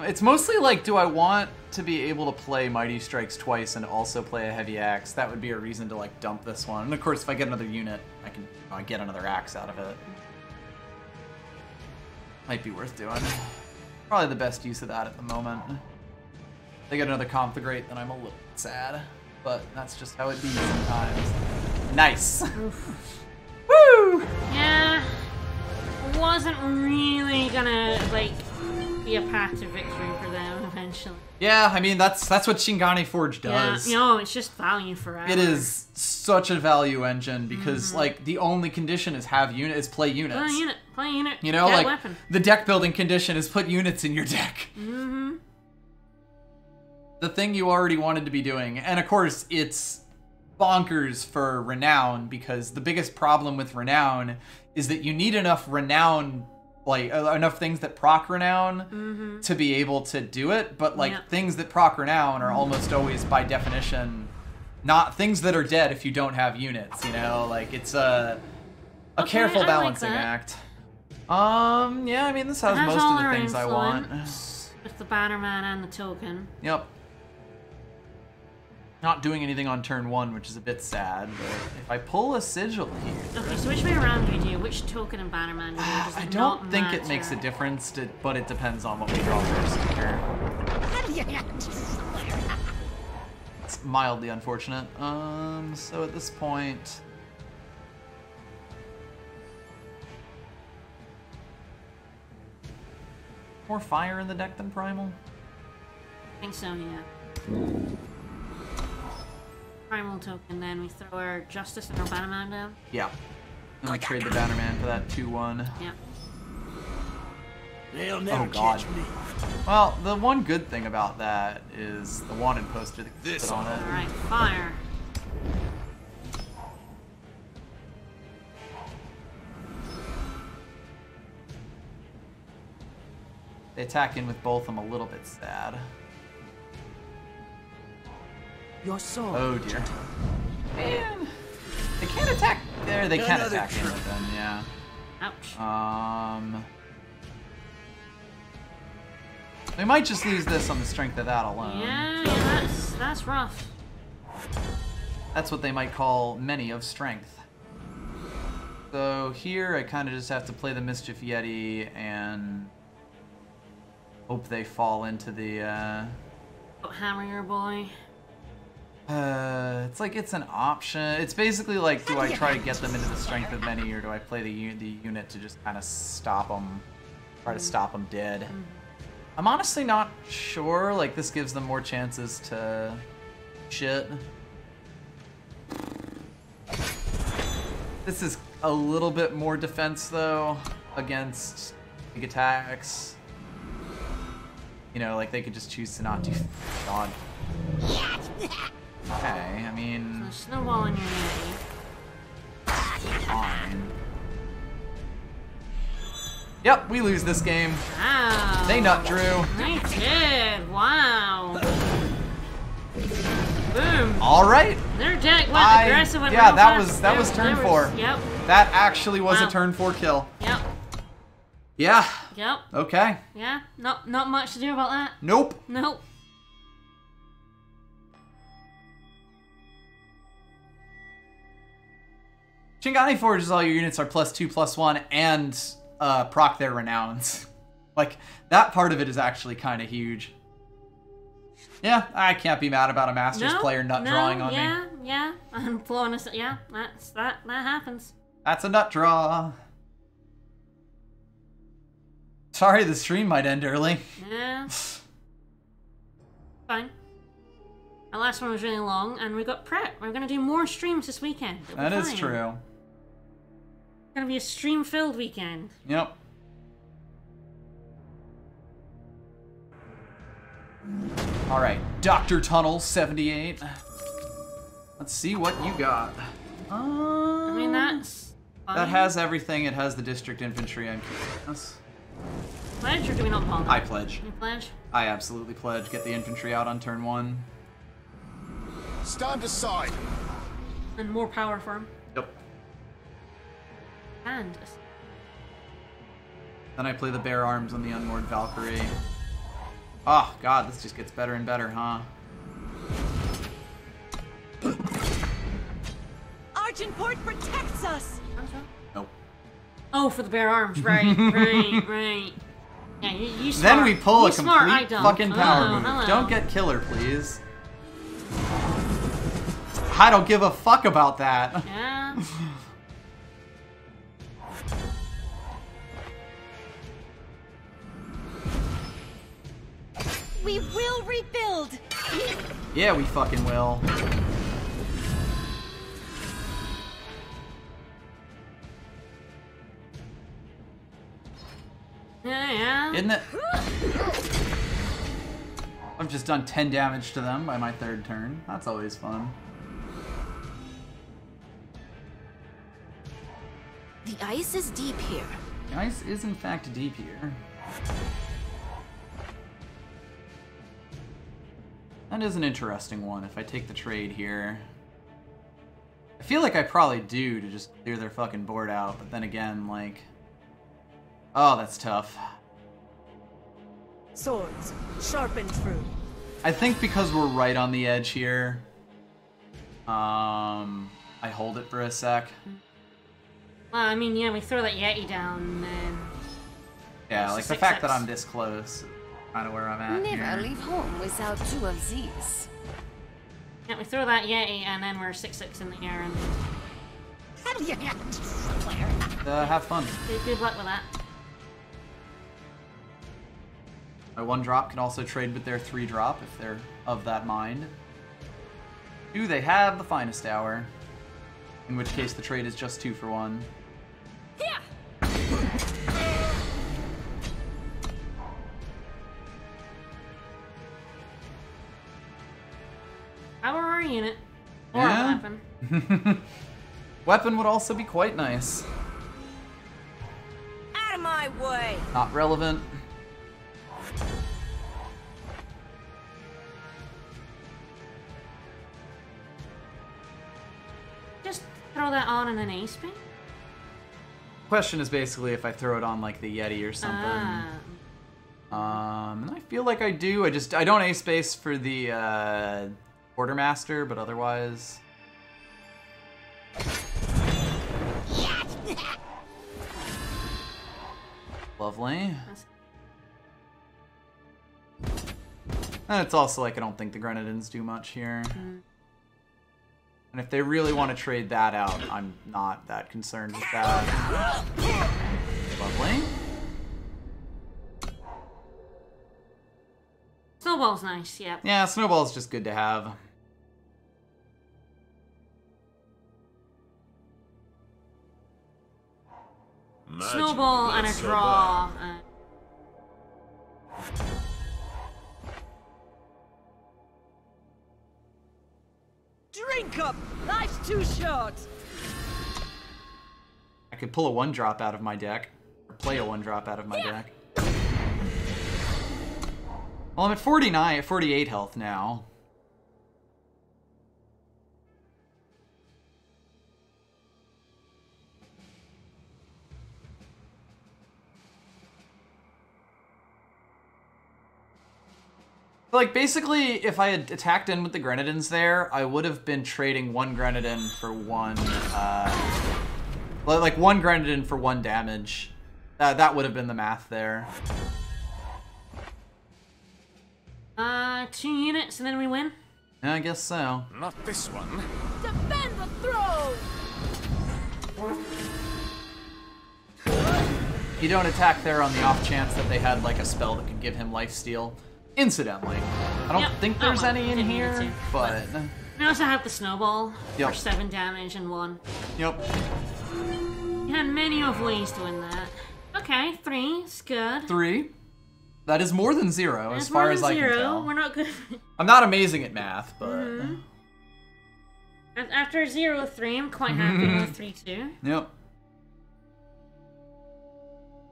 it's mostly like, do I want to be able to play Mighty Strikes twice and also play a heavy axe? That would be a reason to like dump this one. And of course, if I get another unit, I can get another axe out of it. Might be worth doing. Probably the best use of that at the moment. If they get another Conflagrate, then I'm a little sad. But that's just how it be sometimes. Nice. Woo! Yeah. Wasn't really gonna, like, be a path to victory for them eventually. Yeah, I mean, that's what Shingani Forge does. Yeah, no, it's just value forever. It is such a value engine because, like, the only condition is play units. Play unit. You know, get like, weapon. the deck building condition is put units in your deck. Mm-hmm. The thing you already wanted to be doing. And of course, it's bonkers for Renown because the biggest problem with Renown is that you need enough Renown, like, enough things that proc Renown to be able to do it. But, like, things that proc Renown are almost always, by definition, not things that are dead if you don't have units, you know? Like, it's a careful balancing act. Yeah, I mean, this has most of the things I want. With the Bannerman and the token. Yep. Not doing anything on turn 1, which is a bit sad, but if I pull a sigil here... Okay, so which way around do we do? Which token and Bannerman do we do? I don't think it makes a difference, but it depends on what we draw first here. It's mildly unfortunate. So at this point... More fire in the deck than Primal? I think so, yeah. Primal token, then we throw our Justice and our Bannerman down. Yeah. And we trade the Bannerman for that 2/1. Yeah. They'll never God. catch me. Well, the one good thing about that is the wanted poster that gets put on it. Alright, fire. They attack in with both, I'm a little bit sad. Your sword. Oh dear. Man. They can't attack there, they can Another attack in with them, yeah. Ouch. They might just lose this on the strength of that alone. Yeah, that's rough. That's what they might call many of strength. So here I kind of just have to play the Mischief Yeti and hope they fall into the Hammer your boy. It's like it's an option. It's basically like, do I try to get them into the strength of many, or do I play the unit to just kind of stop them, try to stop them dead? I'm honestly not sure. Like, this gives them more chances to shit. This is a little bit more defense though against big attacks. You know, like they could just choose to not do. God. Okay, I mean... So snowball in your unity. Fine. Yep, we lose this game. Wow. They nut drew. They did. Wow. Boom. All right. Their deck went aggressive and real fast. that was turn 4. Yep. That actually was Wow. a turn 4 kill. Yep. Yeah. Yep. Okay. Yeah. Not much to do about that. Nope. Nope. Shingani Forges all your units are +2/+1 and proc their renowns. Like, that part of it is actually kind of huge. Yeah, I can't be mad about a Masters player nut drawing on me. Yeah. I'm blowing us. Yeah, that happens. That's a nut draw. Sorry, the stream might end early. Yeah. Fine. Our last one was really long, and we got prep. We're gonna do more streams this weekend. That is true. It's gonna be a stream-filled weekend. Yep. All right, Dr. Tunnel 78. Let's see what you got. I mean, that's fine. That has everything. It has the district infantry. I'm curious. Pledge, or do we not bother? I pledge. You pledge? I absolutely pledge. Get the infantry out on turn 1. Stand aside. And more power for him. Yep. And Then I play the bare arms on the unmoored Valkyrie. Oh god, this just gets better and better, huh? Argenport protects us. Nope. oh, for the bare arms, right, right. Yeah, you smart. Then we pull you a smart, I complete don't. fucking power Oh, move. hello. Don't get killer, please. I don't give a fuck about that. Yeah. We will rebuild. Yeah, we fucking will. Yeah. Isn't it? I've just done 10 damage to them by my 3rd turn. That's always fun. The ice is deep here. The ice is in fact deep here. That is an interesting one if I take the trade here. I feel like I probably do to just clear their fucking board out, but then again, like... Oh, that's tough. Swords, sharpened through. I think because we're right on the edge here, I hold it for a sec. Well, I mean, yeah, we throw that Yeti down, and then... Yeah, like the fact that I'm this close, kind of where I'm at Never here. leave home without 2 of these. Yeah, we throw that Yeti, and then we're 6-6 in the air, and... Have fun. Good luck with that. My 1-drop can also trade with their 3-drop if they're of that mind. Do they have the finest hour? In which case the trade is just 2 for 1. Power or a unit. Or Yeah. a weapon. Weapon would also be quite nice. Out of my way. Not relevant. Just throw that on in an ace beam? Question is basically if I throw it on like the Yeti or something. And I feel like I do. I don't ace base for the Quartermaster, but otherwise. Lovely. And it's also like I don't think the Grenadins do much here. And if they really want to trade that out, I'm not that concerned with that. Lovely. Snowball's nice, yep. Yeah, Snowball's just good to have. Snowball and a draw. Drink up. Life's too short. I could pull a 1-drop out of my deck. Or play a 1-drop out of my deck. Well, I'm at 48 health now. Like, basically, if I had attacked in with the Grenadins there, I would have been trading 1 Grenadin for 1, like 1 Grenadin for 1 damage. That would have been the math there. 2 units and then we win? I guess so. Not this one. Defend the throne! You don't attack there on the off chance that they had like a spell that could give him lifesteal. Incidentally, I don't Yep. think Oh, there's well, any in didn't need here, to, but We also have the snowball Yep. for 7 damage and 1. yep. You had many of ways to win that. Okay, 3 is good. 3. That is more than 0 as That's far more as than I 0. can tell. We're not good. I'm not amazing at math, but After 0, 3, I'm quite happy with 3, 2. yep.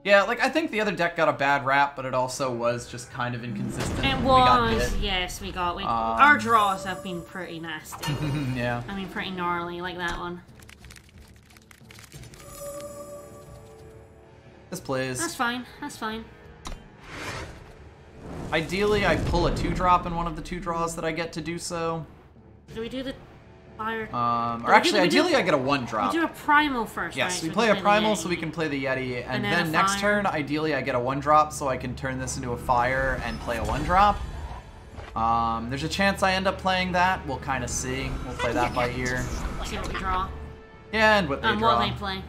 Yeah, like I think the other deck got a bad rap, but it also was just kind of inconsistent. It We got was, hit. yes, our draws have been pretty nasty. Yeah. I mean, pretty gnarly, like that one. This plays. That's fine, that's fine. Ideally, I pull a 2-drop in one of the 2 draws that I get to do so. Do we do the fire? Or actually, ideally, I get a 1-drop. We do a primal first, Yes, right? we so play can a the primal Yeti. so we can play the Yeti, and then then a next fire. turn, ideally, I get a 1-drop so I can turn this into a fire and play a 1-drop. There's a chance I end up playing that. We'll kind of see. We'll play that by ear. See what we draw. Yeah, and what they And draw. what they play.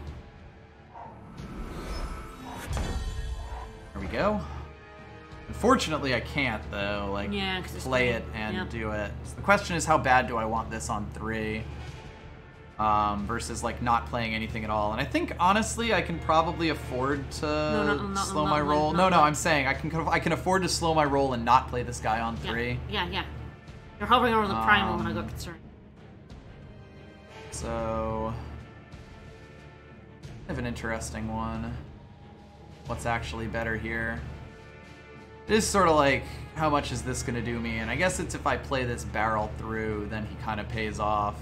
There we go. Unfortunately, I can't though. Like, Yeah, 'cause it's play 3. it and Yep. do it. So the question is, how bad do I want this on 3? Versus like not playing anything at all. And I think honestly, I can probably afford to slow my roll. No, I'm saying I can afford to slow my roll and not play this guy on 3. Yeah. You're hovering over the primal when I got concerned. So, I have an interesting one. What's actually better here? It is sort of like, how much is this going to do me? And I guess it's if I play this barrel through, then he kind of pays off.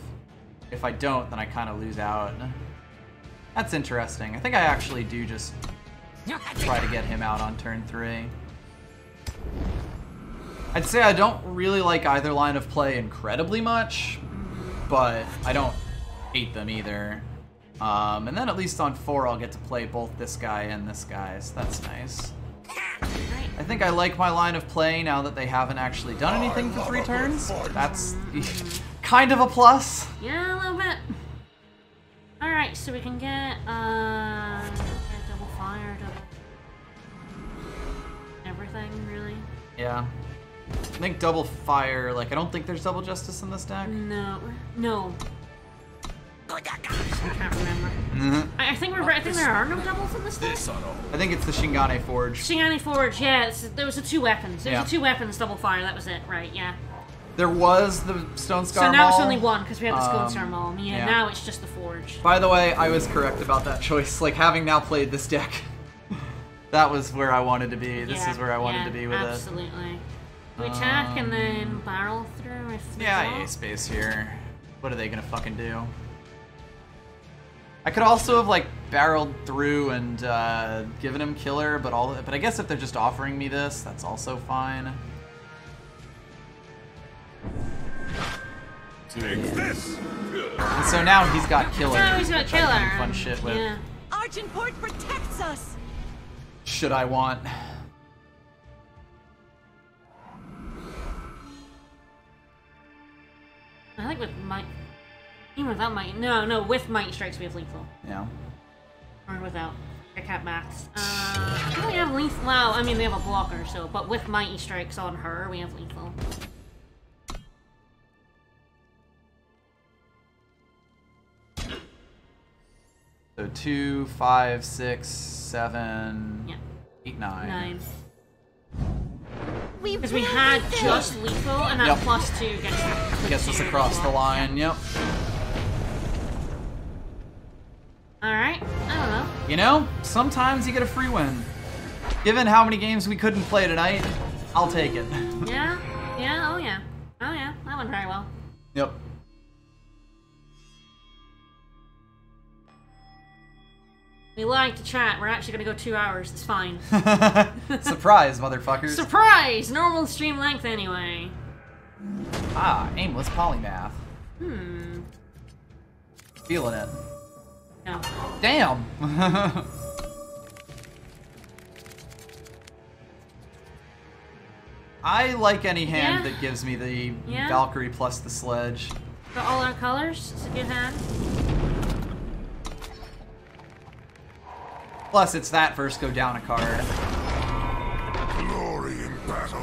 If I don't, then I kind of lose out. That's interesting. I think I actually do just try to get him out on turn 3. I'd say I don't really like either line of play incredibly much, but I don't hate them either. And then at least on 4 I'll get to play both this guy and this guy, so that's nice. I think I like my line of play now that they haven't actually done anything for 3 turns. That's kind of a plus. Yeah, a little bit. Alright, so we can get double fire, double everything, really. Yeah. I think double fire, like I don't think there's double justice in this deck. No. I can't remember. I think there are no doubles in this deck. I think it's the Shingane Forge. Shingane Forge, yeah, there was the 2 weapons. There was Yeah. the 2 weapons double fire, that was it, right, yeah. There was the Stone Scar So now it's Maul. only 1, because we had the Stone Scar Maul. Yeah, yeah. now it's just the Forge. By the way, I was correct about that choice. Like, having now played this deck, that was where I wanted to be. This is where I wanted to be with absolutely. We attack and then barrel through if we Yeah, draw. EA Space here. What are they gonna fucking do? I could also have like barreled through and given him killer, but I guess if they're just offering me this, that's also fine. Take this! And so now he's got killer. Now he's got which I can do killer. fun shit with. Yeah. Argenport protects us! Should I want? I think with might, even without might, no, with might strikes we have lethal, Yeah. or without. I can't max. I think we have lethal. Well, I mean we have a blocker, so but with mighty strikes on her, we have lethal. So 2, 5, 6, 7, Yeah. 8, 9. 9. We Because we will had rebuild. just lethal, and that Yep. +2 Gets us across the line. Yep. Alright, I don't know. You know, sometimes you get a free win. Given how many games we couldn't play tonight, I'll take it. Yeah? Yeah, oh yeah. Oh yeah, that went very well. Yep. We like to chat, we're actually gonna go 2 hours, it's fine. Surprise, motherfuckers. Surprise! Normal stream length anyway. Ah, aimless polymath. Feeling it. No. Damn! I like any hand Yeah. that gives me the Yeah. Valkyrie plus the sledge. For all our colors, it's a good hand. Plus, it's that versus go down a card. Glory in battle.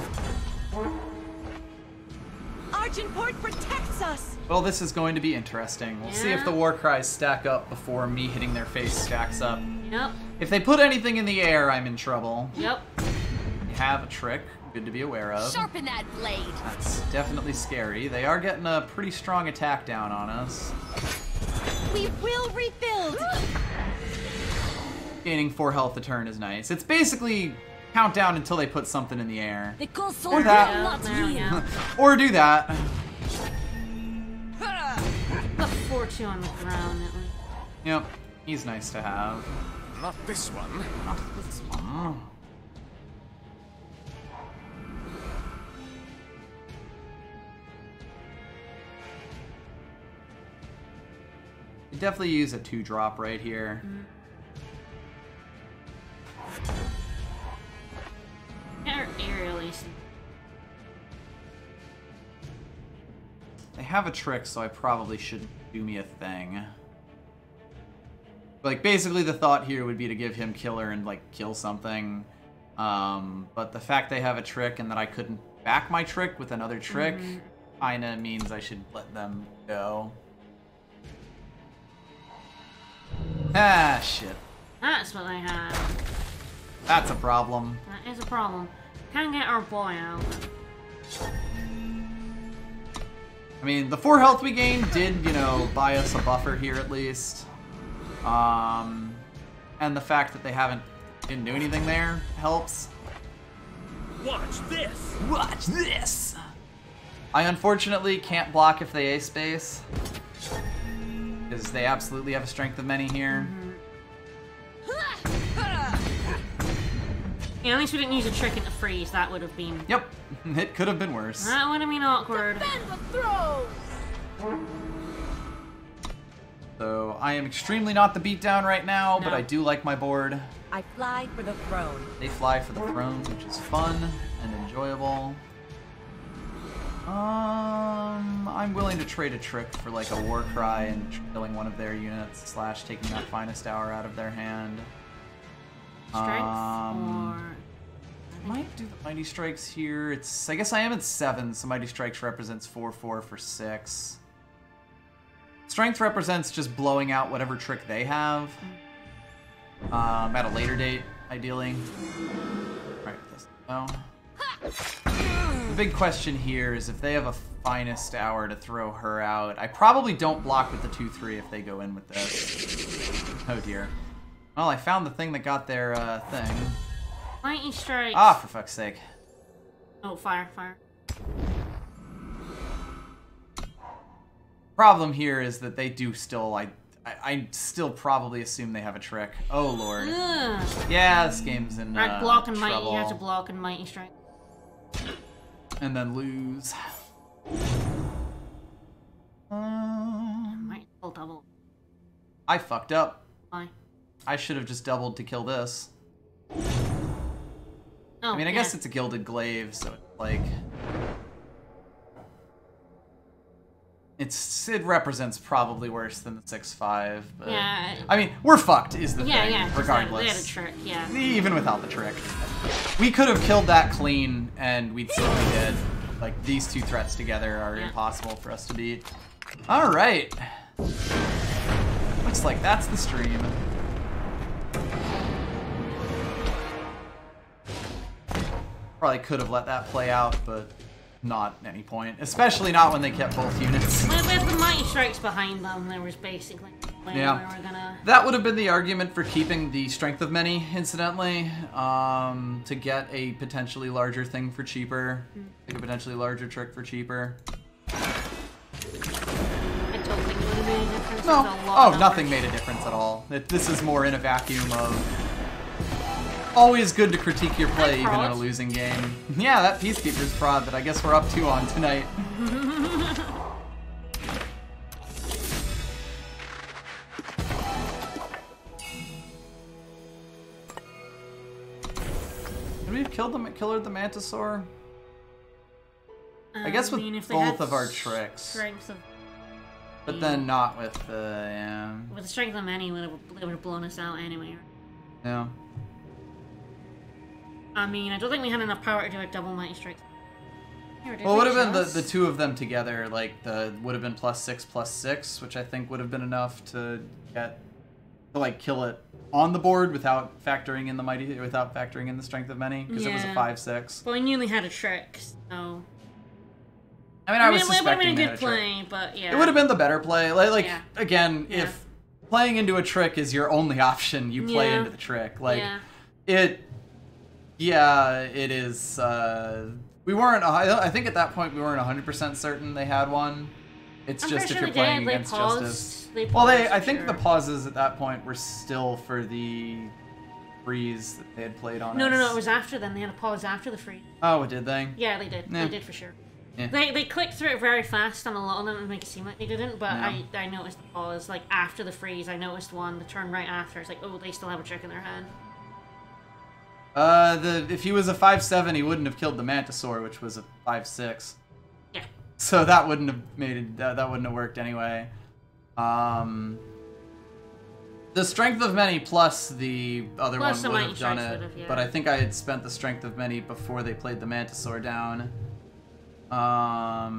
Argenport protects us! Well, this is going to be interesting. We'll see if Yeah. the war cries stack up before me hitting their face stacks up. Yep. If they put anything in the air, I'm in trouble. Yep. They have a trick, good to be aware of. Sharpen that blade. That's definitely scary. They are getting a pretty strong attack down on us. We will rebuild! Gaining 4 health a turn is nice. It's basically countdown until they put something in the air. The cool Or sword that. will Yeah, not there we yield. go. Or do that. Put 4-2 on the ground at least. Yep, he's nice to have. Not this one. Not this one. You definitely use a 2-drop right here. Or aerially. They have a trick, so I probably shouldn't do me a thing. Like, basically the thought here would be to give him killer and, like, kill something. But the fact they have a trick and that I couldn't back my trick with another trick kinda means I should let them go. Ah, shit. That's what they have. That's a problem. That is a problem. Can't get our boy out. I mean, the 4 health we gained did, you know, buy us a buffer here at least. And the fact that they didn't do anything there helps. Watch this. Watch this! I unfortunately can't block if they ace space. Because they absolutely have a strength of many here. Yeah, at least we didn't use a trick into freeze. That would have been. Yep, it could have been worse. That would have been awkward. Bend the throw! So I am extremely not the beatdown right now, but No. I do like my board. I fly for the throne. They fly for the throne, which is fun and enjoyable. I'm willing to trade a trick for like a war cry and killing one of their units / taking that finest hour out of their hand. Strength Might do the Mighty Strikes here. I guess I am at 7, so Mighty Strikes represents 4/4 for 6. Strength represents just blowing out whatever trick they have. At a later date, ideally. Right, this. No. The big question here is if they have a finest hour to throw her out. I probably don't block with the 2/3 if they go in with this. Oh dear. Well, I found the thing that got their thing. Mighty strikes. Ah, for fuck's sake. Oh, fire. Problem here is that they do still, I still probably assume they have a trick. Oh lord. Ugh. Yeah, this game's in Right, block and mighty. trouble. You have to block and mighty strike. And then lose. Might full double. I fucked up. Why? I should have just doubled to kill this. Oh, I mean, I guess it's a Gilded Glaive, so it's like... It represents probably worse than the 6/5, but... Yeah. I mean, we're fucked, is the Yeah, thing, yeah. 'cause regardless. They had a trick, yeah. Even without the trick. We could have killed that clean, and we'd still be dead. Like, these two threats together are Yeah. impossible for us to beat. Alright. Looks like that's the stream. Probably could have let that play out, but not at any point. Especially not when they kept both units. With the mighty strikes behind them, there was basically no way Yeah. we were gonna... That would have been the argument for keeping the Strength of Many, incidentally, to get a potentially larger thing for cheaper. Like a potentially larger trick for cheaper. I don't think it would have made a difference. No. There's a lot Oh, of nothing numbers. made a difference at all. This is more in a vacuum of... Always good to critique your play, even in a prod. losing game. Yeah, that Peacekeeper's prod that I guess we're up 2 on tonight. Did we have killed the Mantisaur? I guess with if they both had of our tricks. Strength of... But then not with the, yeah. With the strength of many, they would have blown us out anyway. Yeah. I mean, I don't think we had enough power to do a double mighty strike. Well, it would have been the two of them together, like, would have been +6/+6, which I think would have been enough to kill it on the board without factoring in the strength of many, because it was a 5/6. Well, we knew they had a trick, so... I was it would have suspecting been a they had good play, but yeah. It would have been the better play. Again, Yeah. if playing into a trick is your only option, you play into the trick. It is. We weren't. I think at that point we weren't 100% certain they had one. It's I'm just pretty if sure you're they did. playing They against paused. Justice. They Well, paused, I for think sure. the pauses at that point were still for the freeze that they had played on us. No, it was after then. They had a pause after the freeze. Oh, did they? Yeah, they did. Yeah. They did for sure. Yeah. They clicked through it very fast on a lot of them and make it seem like they didn't, but Yeah. I noticed the pause. Like, after the freeze, I noticed one, the turn right after. It's like, oh, they still have a trick in their hand. If he was a 5/7, he wouldn't have killed the Mantisaur, which was a 5/6. Yeah. So that wouldn't have made it. That wouldn't have worked anyway. The strength of many plus the other Plus the one would mighty have done strikes it, would have, yeah. but I think I had spent the strength of many before they played the Mantisaur down. Or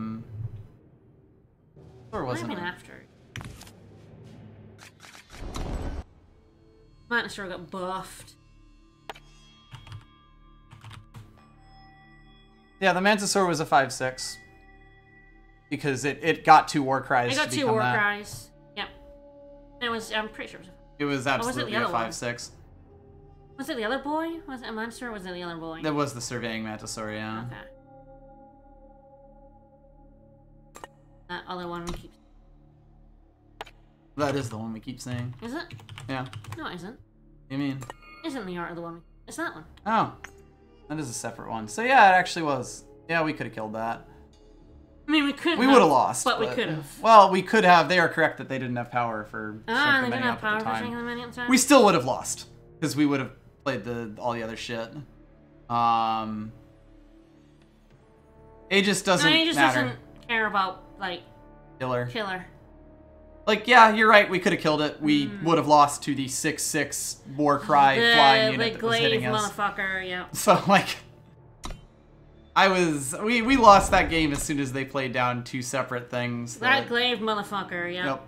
Might have wasn't been it? after. Mantisaur got buffed. Yeah, the Mantisaur was a 5/6 because it got 2 war cries. I got to 2 become war that. cries. Yep. It was. I'm pretty sure it was. It was was it absolutely the a other one? 5/6. Was it the other boy? Was it a monster or was it the other boy? That was the Surveying Mantisaur, yeah. Okay. That other one we keep. That is the one we keep saying. Is it? Yeah. No, it isn't. You mean? Isn't the art of the one? It's that one. Oh. That is a separate one. So yeah, it actually was. Yeah, we could have killed that. I mean, we could. We would have lost. but we could have. Well, we could have. They are correct that they didn't have power for They Strength of didn't Many have up power at the for time. Strength of Many at the time. We still would have lost because we would have played all the other shit. Aegis doesn't Aegis matter. doesn't care about like Killer. killer. Like, yeah, you're right. We could have killed it. We would have lost to the 6/6 war cry flying unit that was glaive hitting us. motherfucker. Yeah. So like, we lost that game as soon as they played down 2 separate things. That glaive motherfucker. Yeah. Yep.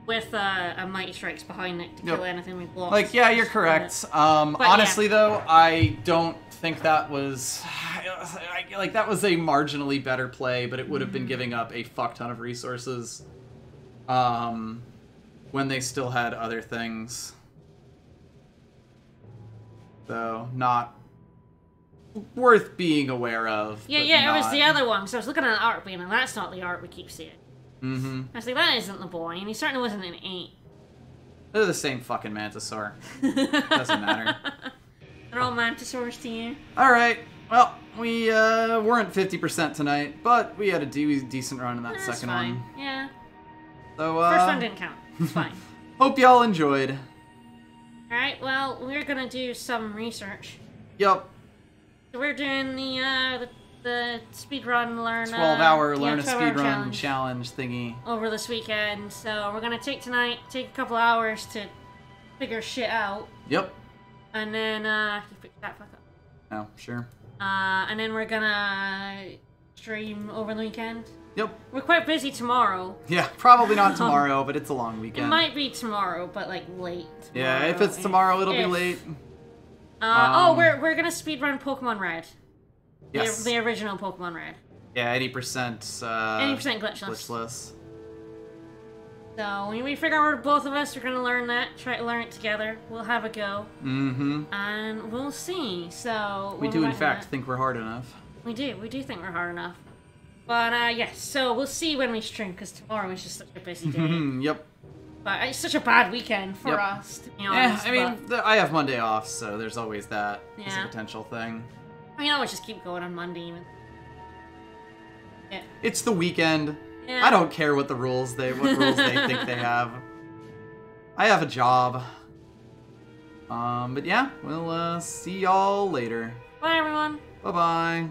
With a mighty strikes behind it to kill anything we blocked. Like, yeah, you're correct. Honestly, yeah. though, I don't think that was that was a marginally better play, but it would have been giving up a fuck ton of resources. When they still had other things. So, not worth being aware of. Yeah, but yeah, it was not- the other one. So I was looking at the art being, and that's not the art we keep seeing. Mm-hmm. I was like, that isn't the boy, and he certainly wasn't an 8. They're the same fucking Mantisaur. Doesn't matter. They're all mantisaurs to you. Alright, well, we weren't 50% tonight, but we had a decent run in that That's second fine. one. Yeah. So, First one didn't count. It's fine. hope y'all enjoyed. Alright, well, we're gonna do some research. Yup. So we're doing the speedrun learn 12-hour yeah, learn a 12-hour speedrun challenge thingy. over this weekend. So we're gonna take a couple hours to figure shit out, Yep. and then you pick that fuck up. Oh, sure. And then we're gonna stream over the weekend. Yep. We're quite busy tomorrow. Yeah, probably not tomorrow, but it's a long It weekend. might be tomorrow, but like late. Yeah, if it's tomorrow, it'll be If- late. We're gonna speedrun Pokemon Red. Yes. The original Pokemon Red. Yeah, 80%. 80% glitchless. Glitchless. So when we figure out both of us are gonna learn that, try to learn it together. We'll have a go, Mm-hmm. and we'll see. So We we'll do, be in back on fact, that. think we're hard enough. We do think we're hard enough. But yes, so we'll see when we stream because tomorrow is just such a busy day. Yep. But it's such a bad weekend for Yep. us, to be Yeah, honest. I mean, I have Monday off, so there's always that as a Yeah. potential thing. I always just keep going on Monday even. Yeah. It's the weekend. Yeah. I don't care what rules they think they have. I have a job. But yeah, we'll see y'all later. Bye everyone. Bye-bye.